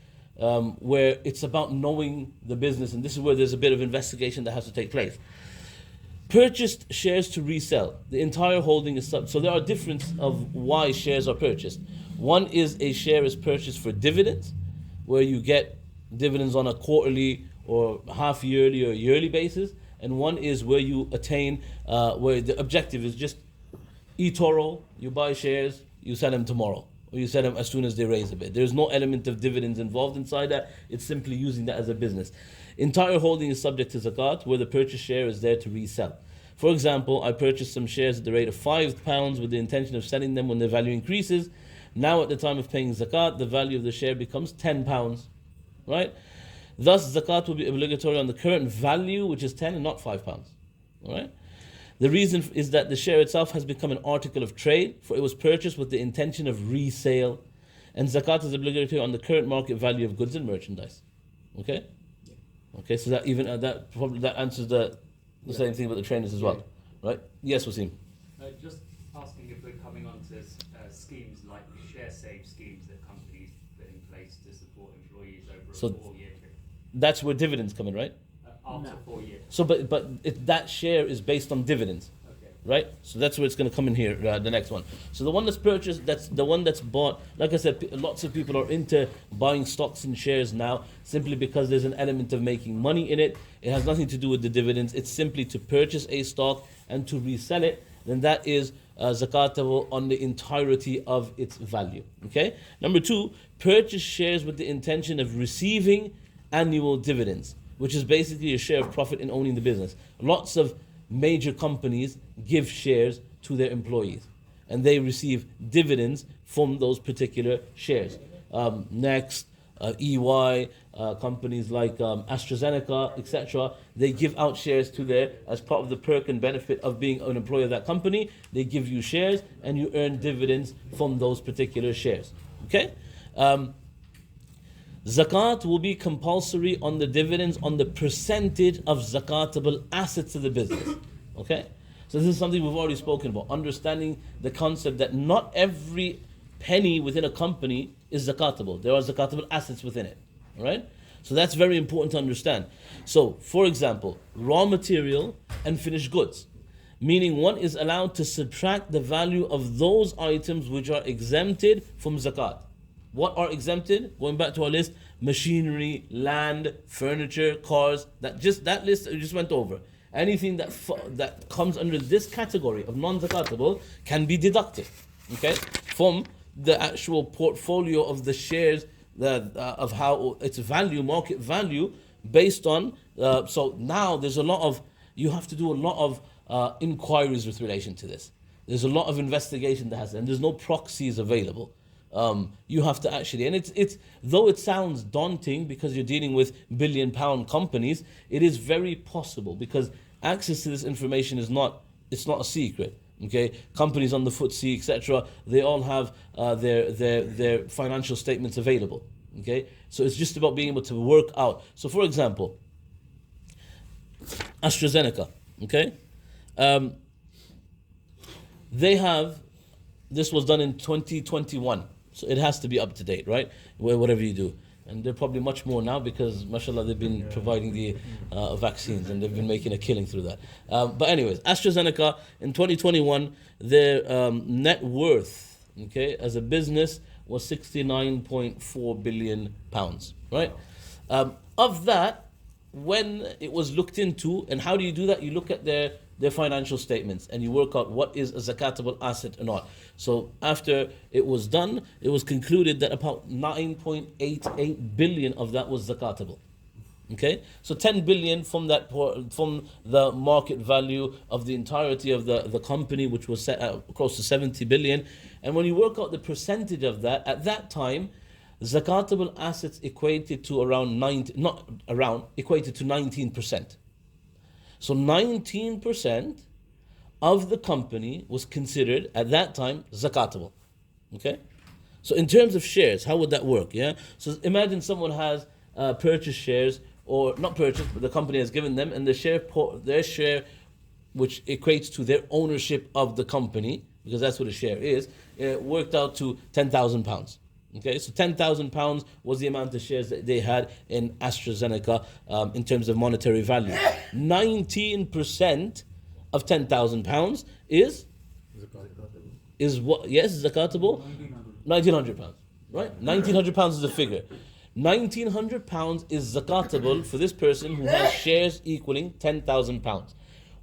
where it's about knowing the business, and this is where there's a bit of investigation that has to take place. Purchased shares to resell. The entire holding is so there are difference of why shares are purchased. One is a share is purchased for dividends, where you get dividends on a quarterly or half yearly or yearly basis, and one is where you attain, where the objective is just eToro, you buy shares, you sell them tomorrow, or you sell them as soon as they raise a bit. There's no element of dividends involved inside that. It's simply using that as a business. Entire holding is subject to zakat, where the purchase share is there to resell. For example, I purchased some shares at the rate of £5 with the intention of selling them when their value increases. Now at the time of paying zakat, the value of the share becomes £10, right? Thus, zakat will be obligatory on the current value, which is 10 and not £5. All right? The reason is that the share itself has become an article of trade, for it was purchased with the intention of resale, and zakat is obligatory on the current market value of goods and merchandise. Okay? Okay, so that even that probably that answers the same thing about the trainers as well, right? Yes, Wasim. Just asking if we're coming on to schemes like share save schemes that companies put in place to support employees over a 4-year period. That's where dividends come in, right? After 4 years. So, but that share is based on dividends, right? So that's where it's going to come in here. The next one. So the one that's purchased, that's the one that's bought. Like I said, lots of people are into buying stocks and shares now, simply because there's an element of making money in it. It has nothing to do with the dividends. It's simply to purchase a stock and to resell it. Then that is zakatable on the entirety of its value. Okay. Number 2, purchase shares with the intention of receiving annual dividends, which is basically a share of profit in owning the business. Lots of major companies give shares to their employees, and they receive dividends from those particular shares. Next, EY, companies like AstraZeneca, etc., they give out shares to their, as part of the perk and benefit of being an employee of that company, they give you shares and you earn dividends from those particular shares. Okay? Zakat will be compulsory on the dividends on the percentage of zakatable assets of the business. Okay? So this is something we've already spoken about, understanding the concept that not every penny within a company is zakatable. There are zakatable assets within it. All right? So that's very important to understand. So, for example, raw material and finished goods, meaning one is allowed to subtract the value of those items which are exempted from zakat. What are exempted? Going back to our list: machinery, land, furniture, cars. That list that we just went over. Anything that comes under this category of non-zakatable can be deducted, okay, from the actual portfolio of the shares, of how its value, market value, based on. So now there's you have to do a lot of inquiries with relation to this. There's a lot of investigation that has, and there's no proxies available. You have to actually, and it's though it sounds daunting because you're dealing with billion-pound companies, it is very possible, because access to this information it's not a secret. Okay, companies on the FTSE, etc., they all have their financial statements available. Okay, so it's just about being able to work out. So, for example, AstraZeneca. Okay, they have. This was done in 2021. So it has to be up to date, right? Whatever you do. And they're probably much more now because, mashallah, they've been providing the vaccines and they've been making a killing through that. But anyways, AstraZeneca in 2021, their net worth, okay, as a business was £69.4 billion, right? Of that, when it was looked into, and how do you do that? You look at their financial statements and you work out what is a zakatable asset or not. So after it was done, it was concluded that about 9.88 billion of that was zakatable. Okay, so 10 billion from the market value of the entirety of the company, which was set at close to 70 billion. And when you work out the percentage of that, at that time, zakatable assets equated to equated to 19%. So 19% of the company was considered at that time zakatable. Okay? So in terms of shares, how would that work? Yeah. So imagine someone has purchased shares, or not purchased, but the company has given them, and their share, which equates to their ownership of the company, because that's what a share is, worked out to £10,000. Okay, so £10,000 was the amount of shares that they had in AstraZeneca in terms of monetary value. 19% of £10,000 is what? Yes, zakatable. £1,900, right? £1,900 is the figure. £1,900 is zakatable for this person who has shares equaling £10,000.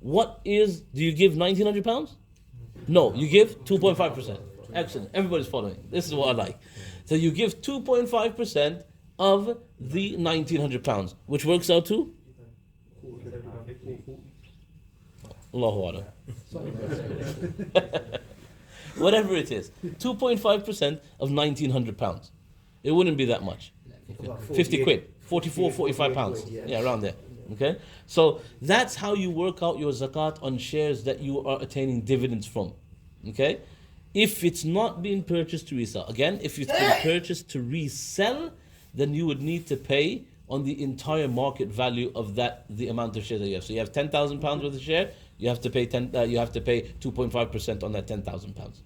What is? Do you give £1,900? No, you give 2.5%. Excellent. Everybody's following. This is what I like. So you give 2.5% of the £1,900, which works out to? Allahu Akbar. Whatever it is. 2.5% of £1,900. It wouldn't be that much. Okay. 50 quid. 44, 45 pounds. Yeah, around there. Okay? So that's how you work out your zakat on shares that you are attaining dividends from. Okay? If it's not being purchased to resell, again, if it's been purchased to resell, then you would need to pay on the entire market value of that, the amount of shares that you have. So you have £10,000 worth of share, you have to pay 2.5% on that £10,000,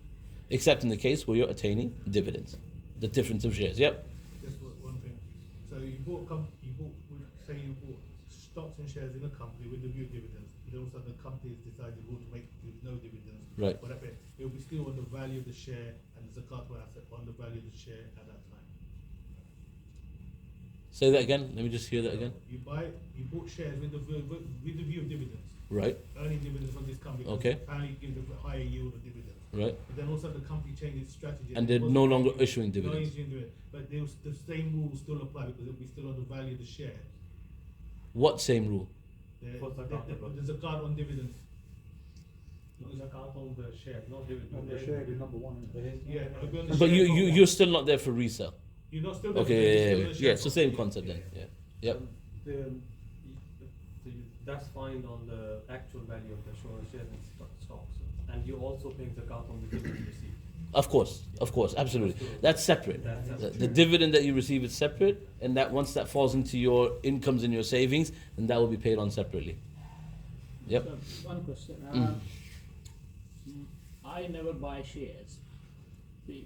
except in the case where you're attaining dividends, the difference of shares. Yep. Just one thing. So you bought stocks and shares in a company with the view of dividends. But all of a sudden the company has decided to make with no dividends. Right. Whatever. It will be still on the value of the share, and the zakat will asset on the value of the share at that time. Say that again. Let me just hear that again. You bought shares with the view of dividends. Right. Earning dividends from this company. Okay. Apparently gives a higher yield of dividends. Right. But then also the company changed its strategy. And they're no longer issuing dividends. But the same rules still apply because it will be still on the value of the share. What same rule? The zakat on dividends. Zakat on the share, not dividend. On the share, the number one. Yeah. But you're still not there for resale. You're not still there. Okay, yeah. It's the same concept then. Yeah. Yep. That's fine on the actual value of the shares and stocks, and you're also paying zakat on the dividend received. Of course, absolutely. That's separate. The dividend that you receive is separate, and that once that falls into your incomes and your savings, then that will be paid on separately. Yep. So, one question. I never buy shares.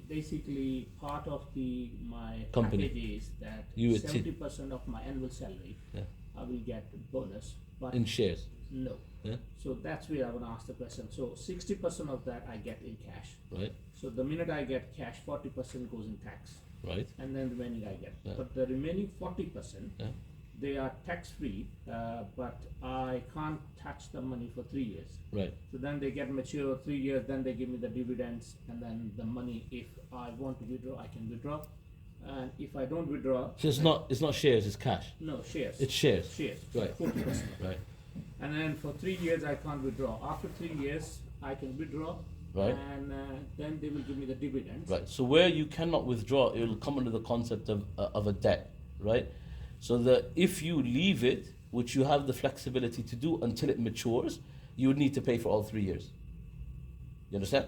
Basically, part of my company package is that you 70% of my annual salary, I will get bonus. But in shares? No. Yeah. So that's where I want to ask the question. So 60% of that I get in cash. Right. So the minute I get cash, 40% goes in tax. Right. And then remaining I get. But the remaining 40%, they are tax free, but I can't touch the money for 3 years. Right. So then they get mature 3 years, then they give me the dividends, and then the money, if I want to withdraw, I can withdraw. And if I don't withdraw, so it's not shares, it's cash. No, shares. It's shares. Shares. Right. 40%. Right. And then for 3 years I can't withdraw. After 3 years I can withdraw. Right. And then they will give me the dividends. Right. So where you cannot withdraw, it will come under the concept of a debt. Right. So that if you leave it, which you have the flexibility to do until it matures, you would need to pay for all 3 years. You understand?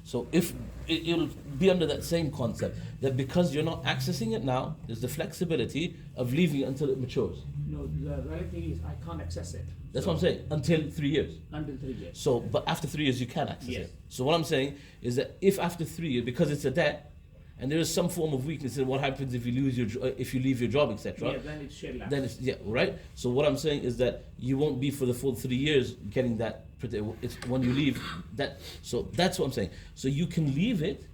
So if it'll be under that same concept, that because you're not accessing it now, there's the flexibility of leaving it until it matures. No, the reality is I can't access it. That's what I'm saying, until 3 years. Until 3 years. So, but after 3 years you can access Yes. it. So what I'm saying is that if after 3 years, because it's a debt, and there is some form of weakness in what happens if you leave your job, etc. Yeah, then it's share lapse. Then it's right. So what I'm saying is that you won't be for the full 3 years getting that. It's when you leave that. So that's what I'm saying. So you can leave it,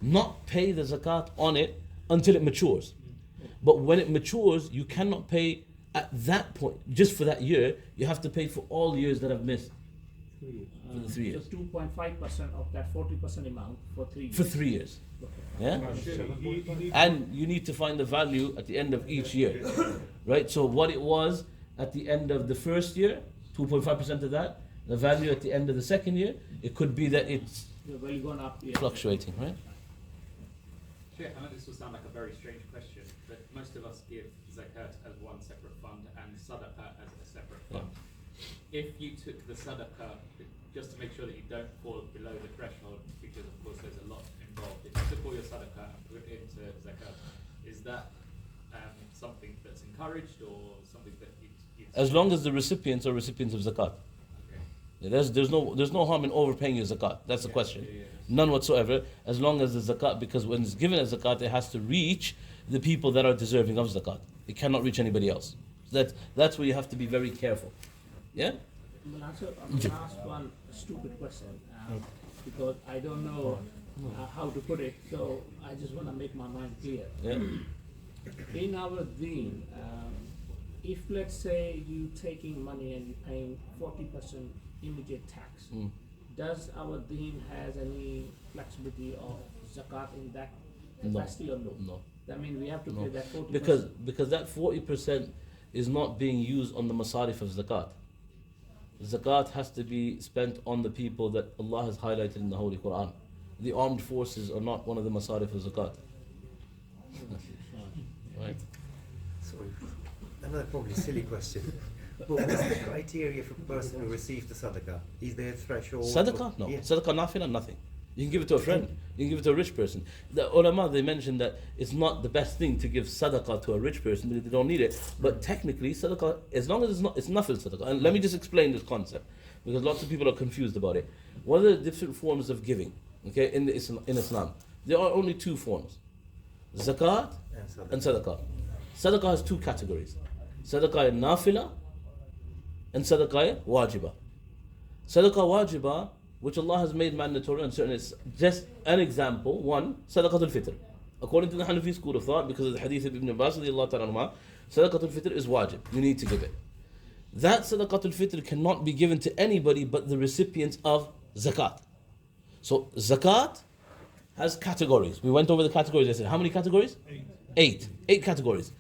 not pay the zakat on it until it matures. But when it matures, you cannot pay at that point just for that year. You have to pay for all years that have missed. For the 3 years. So 2.5% of that 40% amount for 3 years. For 3 years. Okay. Yeah. And you need to find the value at the end of each year, right? So what it was at the end of the first year, 2.5% of that. The value at the end of the second year, it could be that it's fluctuating, right? Sure, I know this will sound like a very strange question, but most of us give zakat as one separate fund and sadaqah as a separate fund. If you took the sadaqah, just to make sure that you don't fall below the threshold, because of course there's a lot involved, if you took all your sadaqah and put it into zakat, is that something that's encouraged or something that it's As long as the recipients are recipients of zakat. There's no harm in overpaying your zakat. That's the question. None whatsoever. As long as the zakat, because when it's given as zakat, it has to reach the people that are deserving of zakat. It cannot reach anybody else. That's where you have to be very careful. Yeah? I'm going to ask one stupid question because I don't know how to put it. So I just want to make my mind clear. Yeah. In our deen, if let's say you taking money and you're paying 40% immediate tax, does our deen has any flexibility of zakat in that capacity or no? No. That means we have to pay that 40%. Because that 40% is not being used on the masarif of zakat. Zakat has to be spent on the people that Allah has highlighted in the Holy Quran. The armed forces are not one of the masarif of zakat. Right? another probably silly question. But what's the criteria for a person who receives the sadaqah? Is there a threshold? Sadaqah? No. Yeah. Sadaqah nafila, nothing. You can give it to a friend. You can give it to a rich person. The ulama, they mentioned that it's not the best thing to give sadaqah to a rich person because they don't need it. But technically, sadaqah, as long as it's nafil sadaqah. And let me just explain this concept because lots of people are confused about it. What are the different forms of giving? Okay, in Islam, there are only two forms: zakat and sadaqah. Sadaqah has two categories: sadaqah nafila and sadaqah wajiba. Sadaqah wajiba, which Allah has made mandatory on certain, it's just an example. One, sadaqatul fitr. According to the Hanafi school of thought, because of the hadith of Ibn Abbas, sadaqatul fitr is wajib. You need to give it. That sadaqatul fitr cannot be given to anybody but the recipients of zakat. So zakat has categories. We went over the categories. I said, how many categories? 8. 8 categories.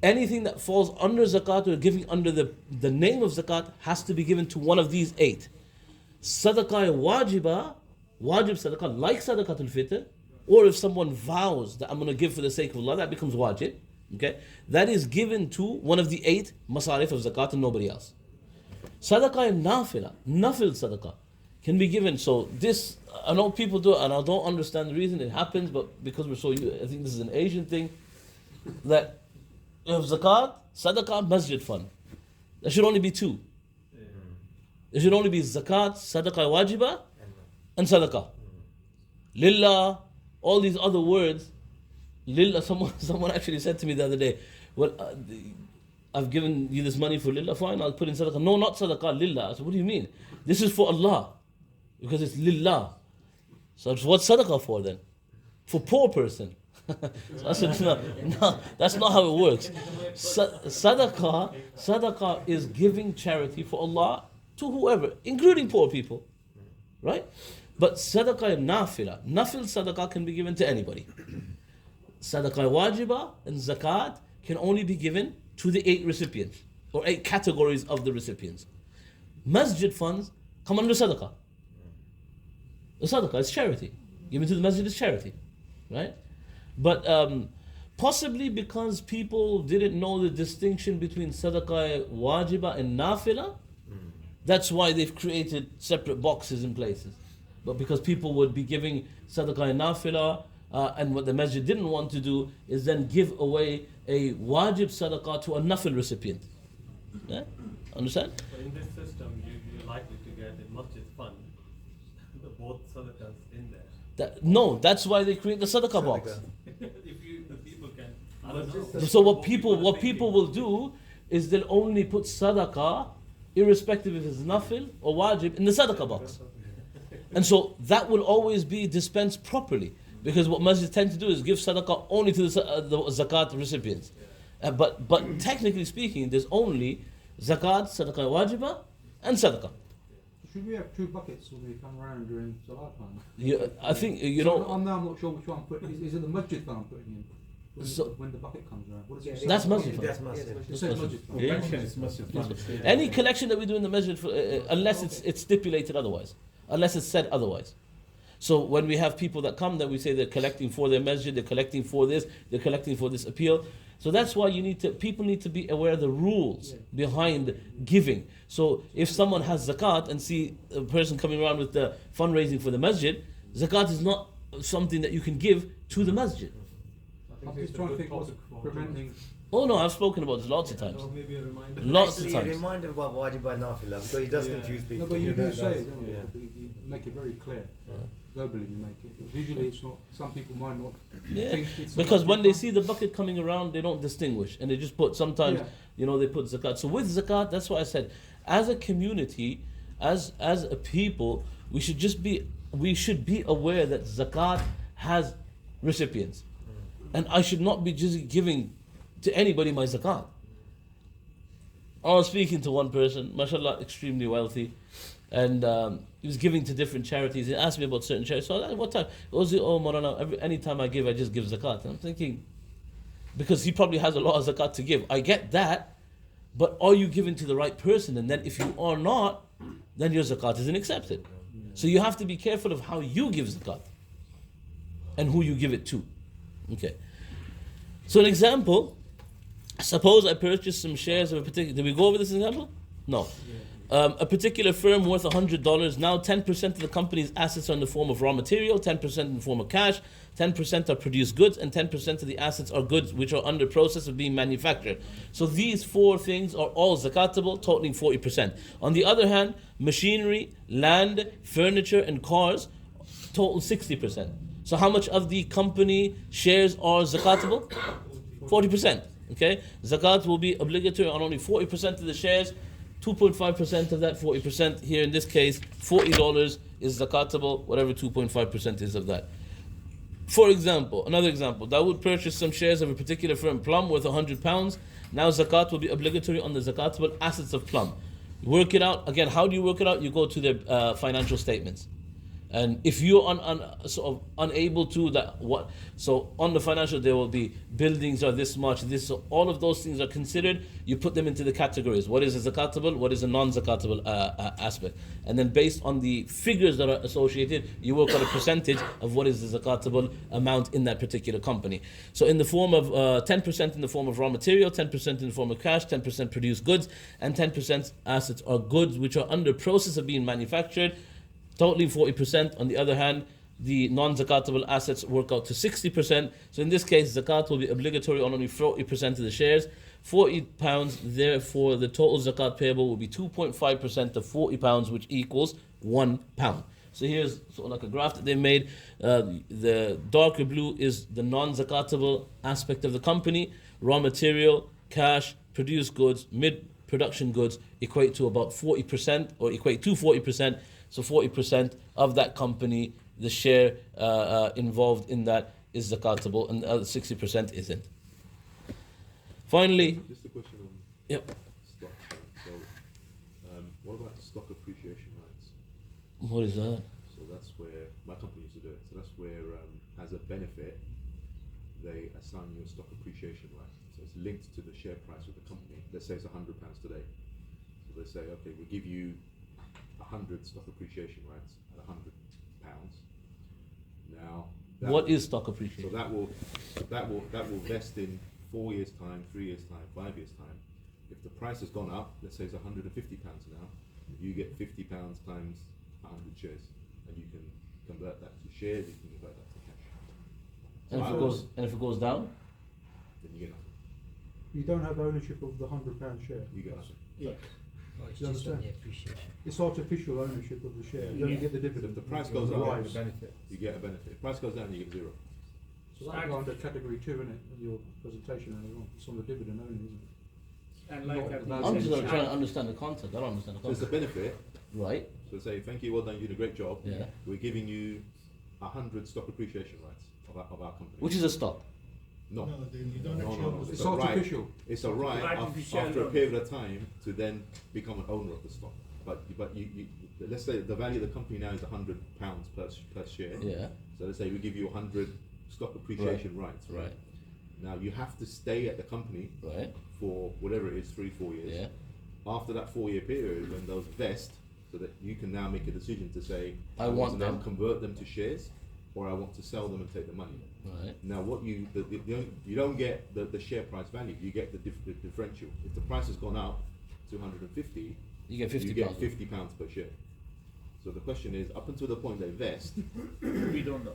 Anything that falls under zakat or giving under the name of zakat has to be given to one of these 8. Sadaqah wajiba, wajib sadaqah, like sadaqatul fitr, or if someone vows that I'm going to give for the sake of Allah, that becomes wajib. Okay, that is given to one of the 8 masarif of zakat and nobody else. Sadaqah nafila, nafil sadaqah, can be given. So this, I know people do it and I don't understand the reason it happens, but because we're so, I think this is an Asian thing, that of zakat, sadaqah, masjid fund. There should only be 2. There should only be zakat, sadaqah wajiba, and sadaqah. Lillah, all these other words. Lillah, someone actually said to me the other day, well, I've given you this money for lillah, fine, I'll put in sadaqah. No, not sadaqah, lillah. I said, what do you mean? This is for Allah, because it's lillah. So what's sadaqah for then? For poor person. So I said, no, that's not how it works. Sadaqah is giving charity for Allah to whoever, including poor people, right? But sadaqah nafila, nafil sadaqah can be given to anybody. Sadaqah wajiba and zakat can only be given to the 8 recipients, or 8 categories of the recipients. Masjid funds come under sadaqah. The sadaqah is charity. Given to the masjid is charity, right? But possibly because people didn't know the distinction between sadaqah wajiba and nafila, that's why they've created separate boxes in places. But because people would be giving sadaqah and nafila, and what the masjid didn't want to do is then give away a wajib sadaqah to a nafil recipient. Yeah? Understand? So in this system, you're likely to get a masjid fund, both sadaqahs in there. No, that's why they create the sadaqah box. The people can, I don't know. So what people will do is they'll only put sadaqah, irrespective if it's nafil or wajib, in the sadaqah box. And so that will always be dispensed properly. Because what masjids tend to do is give sadaqah only to the zakat recipients. But technically speaking, there's only zakat, sadaqah wajiba, and sadaqah. Should we have 2 buckets when we come around during Salah time? Yeah, I think, I'm not sure which one I'm putting. Is it the masjid that I'm putting in? When the bucket comes around? What is it? That's masjid. That's masjid. It says masjid. It's masjid. Any collection that we do in the masjid, unless it's stipulated otherwise. Unless it's said otherwise. So when we have people that come, then we say they're collecting for their masjid, they're collecting for this, they're collecting for this appeal. So that's why people need to be aware of the rules behind giving. So if someone has zakat and see a person coming around with the fundraising for the masjid, zakat is not something that you can give to the masjid. I'm just trying to think what's preventing. Oh no, I've spoken about this lots of times. Maybe a reminder. Lots of Actually, a times. reminder about wajib by nafila, because it does confuse people. No, but you do say it, don't you? You make it very clear. Verbally you make it. Visually it's not, some people might not think it's... Because when they see the bucket coming around, they don't distinguish. And they just put, sometimes, they put zakat. So with zakat, that's why I said, as a community, as a people, we should be aware that zakat has recipients. And I should not be just giving to anybody my zakat. I was speaking to one person, mashallah, extremely wealthy, and he was giving to different charities. He asked me about certain charities. So what time? Any time I give, I just give zakat. And I'm thinking, because he probably has a lot of zakat to give. I get that, but are you giving to the right person? And then if you are not, then your zakat isn't accepted. So you have to be careful of how you give zakat and who you give it to. Okay. So an example, Suppose I purchased some shares of a particular. Did we go over this example? No. A particular firm worth $100. Now 10% of the company's assets are in the form of raw material, 10% in the form of cash, 10% are produced goods, and 10% of the assets are goods which are under process of being manufactured. So these four things are all zakatable, totaling 40%. On the other hand, machinery, land, furniture, and cars total 60%. So how much of the company shares are zakatable? 40%. Okay? Zakat will be obligatory on only 40% of the shares. 2.5% of that 40%, here in this case, $40 is zakatable, whatever 2.5% is of that. For example, another example, that would purchase some shares of a particular firm, Plum, worth £100. Now zakat will be obligatory on the zakatable assets of Plum. Work it out. Again, how do you work it out? You go to their financial statements. And if you're sort of unable to, so on the financial there will be buildings are this much, this, so all of those things are considered. You put them into the categories. What is a zakatable? What is a non-zakatable aspect? And then based on the figures that are associated, you work on a percentage of what is the zakatable amount in that particular company. So in the form of 10% in the form of raw material, 10% in the form of cash, 10% produced goods, and 10% assets are goods which are under process of being manufactured. Totally 40%. On the other hand, the non-zakatable assets work out to 60%. So in this case, zakat will be obligatory on only 40% of the shares. £40, therefore the total zakat payable will be 2.5% of £40, which equals £1. So here's sort of like a graph that they made. The darker blue is the non-zakatable aspect of the company. Raw material, cash, produced goods, mid-production goods equate to about 40% or equate to 40%. So 40% of that company, the share involved in that is zakatable, and the other 60% isn't. Finally, just a question on stock. So, what about stock appreciation rights? What is that? So that's where my company used to do it. So that's where, as a benefit, they assign you a stock appreciation right. So it's linked to the share price of the company. Let's say it's £100 today. So they say, okay, we give you 100 stock appreciation rights at £100. Now, what is stock appreciation? So that will vest in 4 years' time, 3 years' time, 5 years' time. If the price has gone up, let's say it's £150 now, you get £50 times 100 shares, and you can convert that to shares. You can convert that to cash. And if it goes down, then you get nothing. You don't have ownership of the £100 share. You get nothing. Yeah. It's just on the appreciation. It's artificial ownership of the share. You only get the dividend. If the price goes up, you get a benefit. If the price goes down, you get zero. So that'll go under category 2, isn't it? In your presentation earlier on. It's on the dividend only, isn't it? And like I'm just trying to understand the concept. I don't understand the So it's concept. a benefit. Right. So say, thank you, well done, you did a great job. Yeah. We're giving you 100 stock appreciation rights of our company. Which is a stock. No. No, then you don't actually own the It's stock. artificial. It's a right Artificial after a owner. period of time to then become an owner of the stock. But you let's say the value of the company now is £100 per share. Yeah. So let's say we give you 100 stock appreciation rights. Right. Now you have to stay at the company. Right. For whatever it is, 3-4 years. Yeah. After that 4-year period, when those vest, so that you can now make a decision to say, I want to them. now convert them to shares, or I want to sell them and take the money. Right. Now, what you don't get the share price value, you get the differential. If the price has gone up to 150, You get £50. you get £50 per share. So the question is, up until the point they vest, we don't know.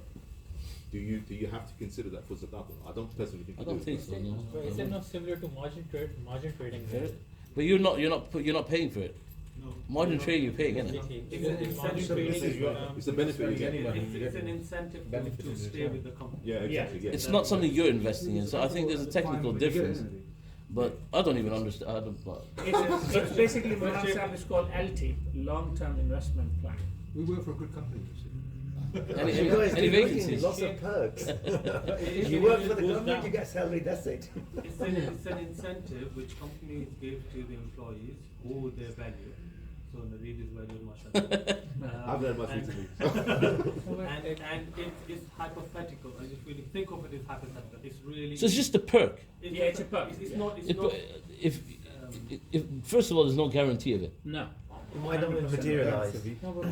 do you have to consider that for zakat? I don't personally think. I don't think so. No. Is it not similar to margin trading? But you're not paying for it. No. Margin trading, you're paying, isn't it? It's a benefit you get. It's an incentive to stay with the company. Yeah, exactly. Yeah. It's not something you're investing in. So I think there's a technical difference. But I don't even understand. It's basically what is called LT, long-term investment plan. We work for a good company. Any vacancies? Lots of perks. You work for the government, you get salary, that's it. It's an incentive which companies give to the employees who they value. So Naveed is very much. I've learned much recently. and it's hypothetical. I just really think of it as hypothetical. It's really. So it's just a perk. It's a perk. It's not. If first of all, there's no guarantee of it. No. It might not materialise.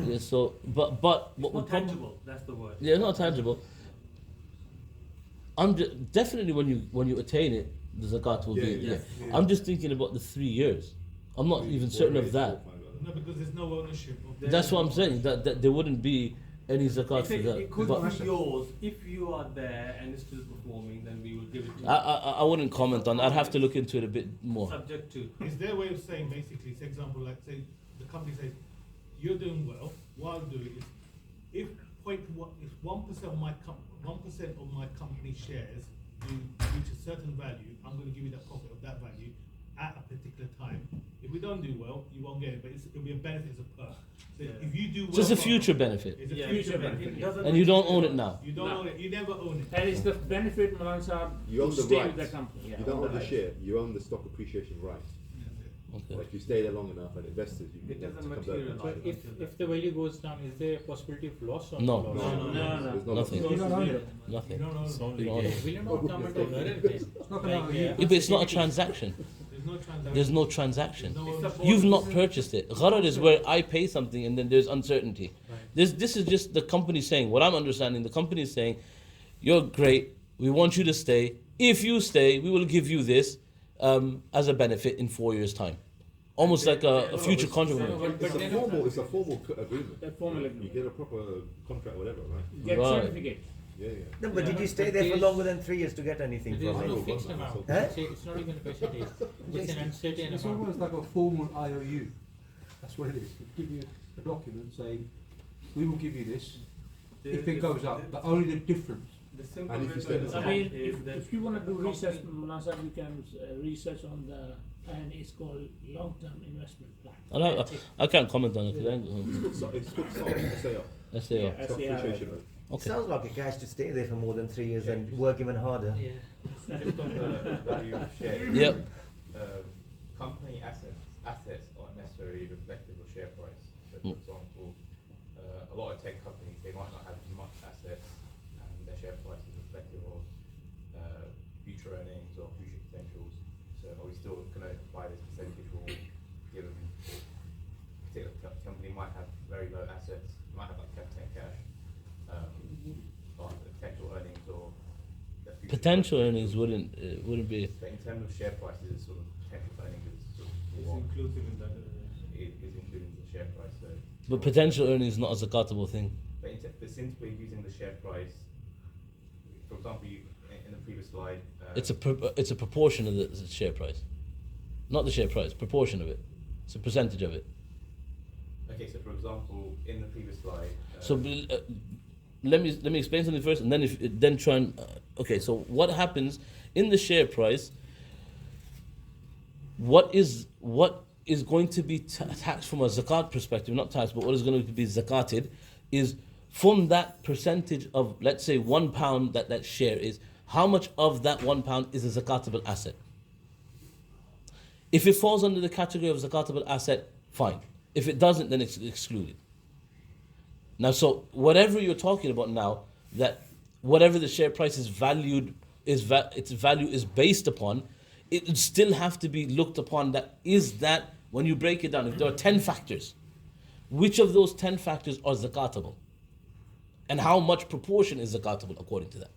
Yeah. So, but what it's not tangible. That's the word. Yeah, not tangible. Definitely when you attain it, the zakat will be. Yeah. I'm just thinking about the 3 years. I'm not even certain of that. No, because there's no ownership of that. That's what I'm saying. That there wouldn't be any zakat for that. It could But be yours if you are there and it's still performing. Then we will give it to you. I wouldn't comment on. I'd have to look into it a bit more. Subject to. Is their way of saying basically, for example, like say the company says, you're doing well. What I'll do is, if 1% of my 1% of my company shares do reach a certain value, I'm going to give you that profit of that value at a particular time. If we don't do well, you won't get it, but it'll be a benefit as a perk. So if you do well, So it's a future benefit. It's a future benefit. And you don't own it now. You don't own it. You never own it. And it's the benefit, Malan Sahab, You own to the stay right. with the company. Yeah, You don't own the right. share. You own the stock appreciation right. Okay. Like you stay there long enough, and investors, you It get doesn't to come materialize. back. If the value goes down, is there a possibility of loss or No. loss? No. There's no Nothing. loss. You don't own it. Nothing. You don't own it. You don't own it. Will you not come into another thing? It's not gonna Like, Yeah, but it's not a transaction. There's no transaction. There's no transaction. There's no It's ownership. a You've not purchased it. Gharar is where I pay something and then there's uncertainty. Right. This is just the company saying, what I'm understanding, the company is saying, you're great, we want you to stay. If you stay, we will give you this as a benefit in 4 years' time. Almost like a future contract. It's a formal agreement. A formal You agreement. get a proper contract, whatever, right? Get Right. certificate. Yeah. No, but did you stay there for longer than 3 years to get anything There's from no it? fixed amount. Huh? It's not even a percentage. It's an uncertain It's amount. almost like a formal IOU. That's what it is. They give you a document saying, we will give you this if it goes up, but only the difference. The simple And if way you to stay the understand I mean, is that if you want to do research, company- Malan Sahab, you can research on the, and it's called long-term investment plan. I can't comment on it. It's called SAR. SAR. Let's say, Yeah. Stock SAR. appreciation rate. It okay. sounds like a cash to stay there for more than 3 years and work even harder. Just on the value of shares. Yep. Company assets aren't necessarily reflective of share price. So for example, a lot of tech companies, they might not have as much assets and their share price is reflective of future earnings or future potentials. So are we still going to apply this percentage rule given a particular company might have very low assets, might have like 10% cash, but the potential earnings or the future Potential earnings wouldn't be. But in terms of share prices, it's sort of potential earnings is sort of It's what inclusive in that. it is including the share price. So, But potential earnings is not a zakatable thing. but since we're using the share price, for example, in the previous slide, It's a proportion of the share price, not the share price. Proportion of it. It's a percentage of it. okay. So for example, in the previous slide, So let me explain something first, and then try and okay. So what happens in the share price? What is going to be taxed from a zakat perspective? Not taxed, but what is going to be zakated is from that percentage of, let's say, £1 that share is. How much of that £1 is a zakatable asset? If it falls under the category of zakatable asset, fine. If it doesn't, then it's excluded. Now, so whatever you're talking about now, that whatever the share price is valued, its value is based upon, it would still have to be looked upon that when you break it down, if there are 10 factors, which of those 10 factors are zakatable? And how much proportion is zakatable according to that?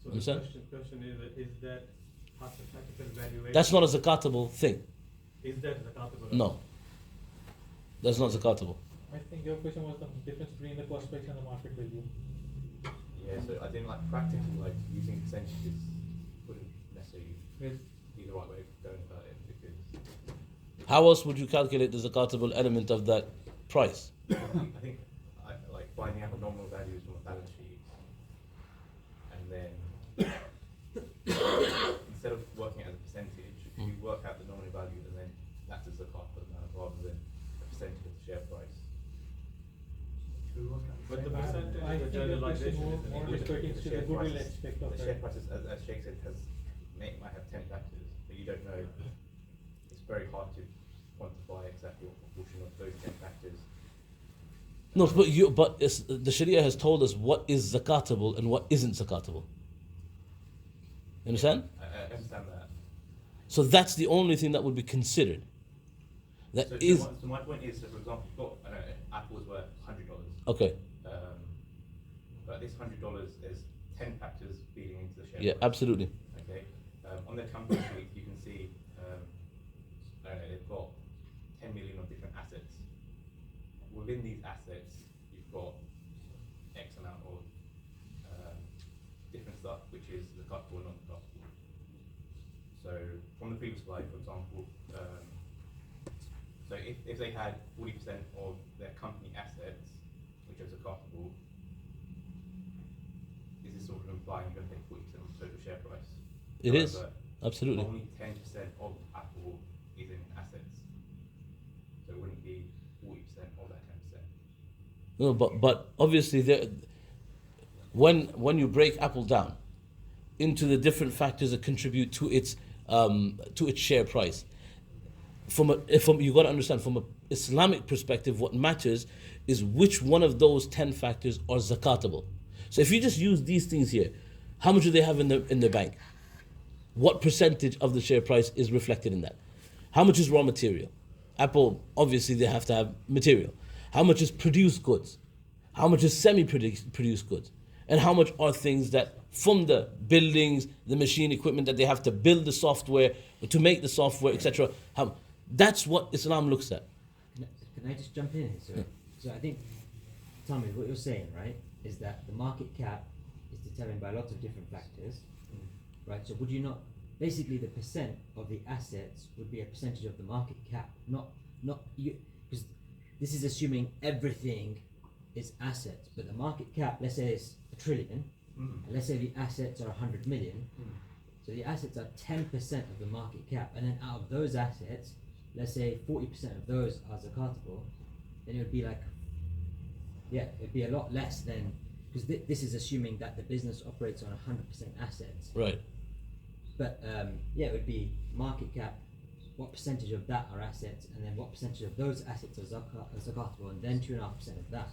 So the Understand? question is that hypothetical valuation? That's not a zakatable thing. Is that zakatable? No. That's not zakatable. I think your question was the difference between the cost price and the market value. yeah. So I think like practically, like using percentages wouldn't necessarily be the right way of going about it because How else would you calculate the zakatable element of that price? I think like finding out the nominal values from a balance sheet, and then instead of working out a percentage, if you work out the nominal value, and then that's a zakat amount rather than a percentage of the share price. But the percentage I is a think your question generalization, more isn't it? pertains to the share goodwill prices- aspect of the share it. prices, as Sheikh said, might have 10 factors, but you don't know. It's very hard to quantify exactly what proportion of those 10 factors. No, but the Sharia has told us what is zakatable and what isn't zakatable. You understand? I understand that. So that's the only thing that would be considered. That So, is so my point is, so for example, you've got, I don't know, Apple is worth $100. okay. But this $100 is 10 10 factors feeding into the share Yeah, price. absolutely. Okay. On their company sheet, you can see they've got 10 million of different assets. Within these assets, you've got X amount of different stuff, which is zakatable and non-zakatable. So from the previous slide, for example, so if they had 40% of their company assets, which are zakatable, is this sort of implying you're going to pay 40% of the total share price? It is, However, absolutely. Only 10% of Apple is in assets. So it wouldn't be 40% of that 10%. No, but obviously, when you break Apple down into the different factors that contribute to its share price, you got to understand from an Islamic perspective, what matters is which one of those 10 factors are zakatable. So if you just use these things here, how much do they have in the bank? What percentage of the share price is reflected in that? How much is raw material? Apple, obviously, they have to have material. How much is produced goods? How much is semi-produced goods? And how much are things that from the buildings, the machine equipment that they have to build the software, to make the software, etc. That's what Islam looks at. Can I just jump in here? So I think, Tommy, what you're saying, right, is that the market cap is determined by lots of different factors, right? So would you not, basically the percent of the assets would be a percentage of the market cap, not you, because this is assuming everything is assets, but the market cap, let's say it's $1 trillion, and let's say the assets are 100 million, so the assets are 10% of the market cap, and then out of those assets, let's say 40% of those are zakatable, then it would be like, yeah, it'd be a lot less than, because this is assuming that the business operates on 100% assets. Right. But yeah, it would be market cap, what percentage of that are assets, and then what percentage of those assets are zakatable, and then 2.5% of that.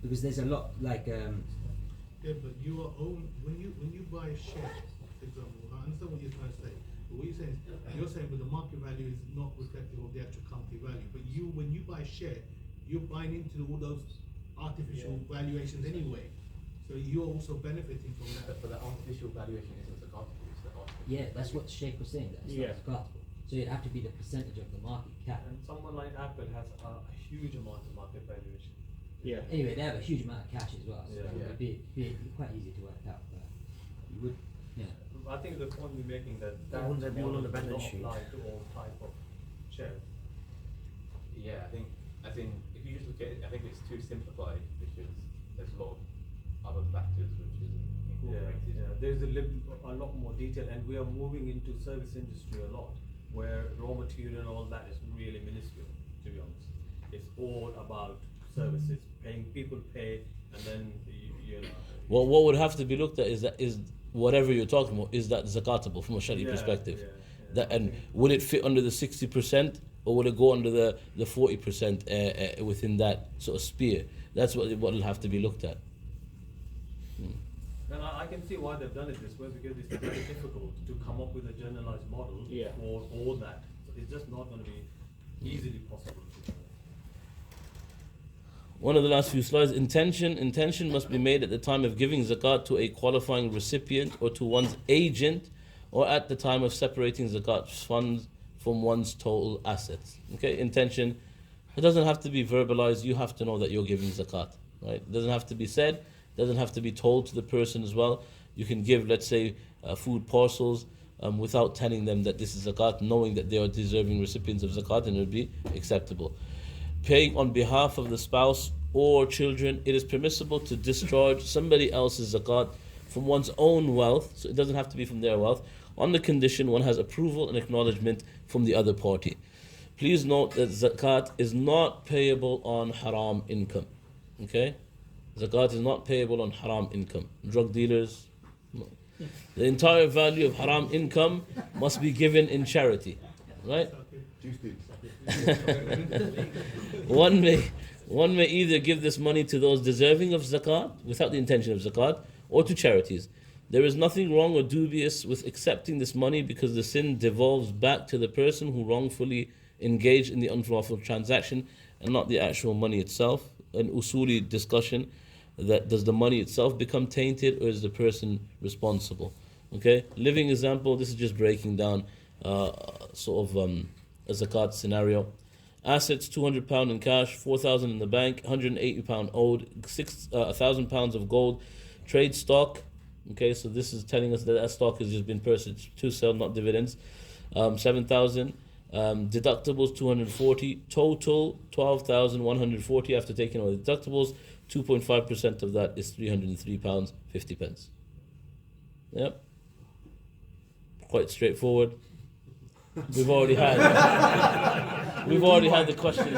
Because there's a lot like. Yeah, but you are own when you buy a share, for example. I understand what you're trying to say. But what you're saying but the market value is not reflective of the actual company value. But when you buy a share, you're buying into all those artificial valuations anyway. So you're also benefiting from that. But the artificial valuation isn't zakatable. It's the artificial. Yeah, that's what Sheikh was saying. That it's not zakatable. So it'd have to be the percentage of the market cap. And someone like Apple has a huge amount of market valuation. Yeah. Anyway, they have a huge amount of cash as well, so Yeah. it'd be quite easy to work out. But you would, yeah. I think the point we're making that wouldn't that be all on the model balance does sheet? not apply to all type of shares. Yeah, I think, as in, if you just look at it, I think it's too simplified because there's a lot of other factors which isn't incorporated. Yeah. There's a lot more detail, and we are moving into service industry a lot, where raw material and all that is really minuscule, to be honest. It's all about services, people pay, and then you know. Well, what would have to be looked at is whatever you're talking about, is that zakatable from a Shari perspective? And would it fit under the 60%, or would it go under the 40% within that sort of sphere? That's what will have to be looked at. And I can see why they've done it this way, because it's very difficult to come up with a generalized model for all that. So it's just not going to be easily possible to do. One of the last few slides, intention must be made at the time of giving zakat to a qualifying recipient or to one's agent, or at the time of separating zakat funds from one's total assets. Okay, intention, it doesn't have to be verbalized, you have to know that you're giving zakat, right? It doesn't have to be said, doesn't have to be told to the person as well. You can give, let's say, food parcels without telling them that this is zakat, knowing that they are deserving recipients of zakat, and it would be acceptable. Paying on behalf of the spouse or children, it is permissible to discharge somebody else's zakat from one's own wealth, so it doesn't have to be from their wealth, on the condition one has approval and acknowledgement from the other party. Please note that zakat is not payable on haram income. Okay? Zakat is not payable on haram income. Drug dealers, no. The entire value of haram income must be given in charity. Right? One may either give this money to those deserving of zakat without the intention of zakat, or to charities. There is nothing wrong or dubious with accepting this money, because the sin devolves back to the person who wrongfully engaged in the unlawful transaction and not the actual money itself. An usuli discussion that does the money itself become tainted, or is the person responsible? Okay, living example. This is just breaking down sort of a zakat scenario. Assets £200 in cash, 4,000 in the bank, £180 owed, £1,000 of gold, trade stock. Okay, so this is telling us that that stock has just been purchased to sell, not dividends. 7,000. Deductibles 240. Total 12,140 after taking all the deductibles. 2.5% of that is £303.50. Yep. Quite straightforward. We've already had the question. You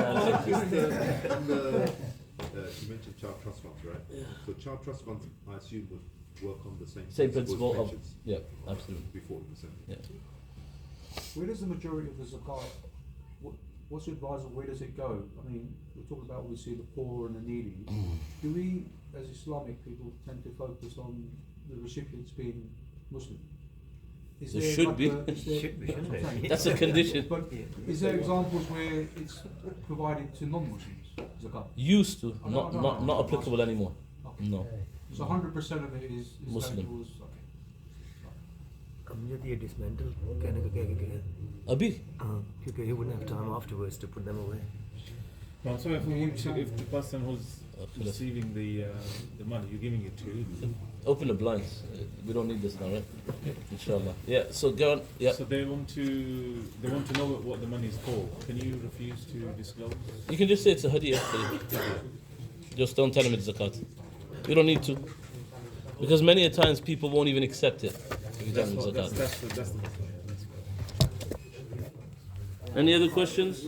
mentioned child trust funds, right? Yeah. So child trust funds, I assume, would work on the same principle as of pensions. yeah, absolutely. Before the percent. Yeah. Where does the majority of the zakat, what's your advice on where does it go? I mean, we're talking about obviously the poor and the needy. Do we, as Islamic people, tend to focus on the recipients being Muslim? Is There should be. That's a condition. But is there examples where it's provided to non-Muslims, zakat? Used to, not applicable anymore. Okay. No. So 100% of it is Muslim. Towards, okay. Community dismantle Abi? Because he wouldn't have time afterwards to put them away. No, so if the person who's receiving the money, you're giving it to, Open the blinds. We don't need this now, right? Inshallah. Yeah. So go on. Yeah. so they want to know what the money is for. Can you refuse to disclose? You can just say it's a hadiyah. Just don't tell them it's zakat. You don't need to, because many a times people won't even accept it if you tell them it's zakat. That's the Any other questions?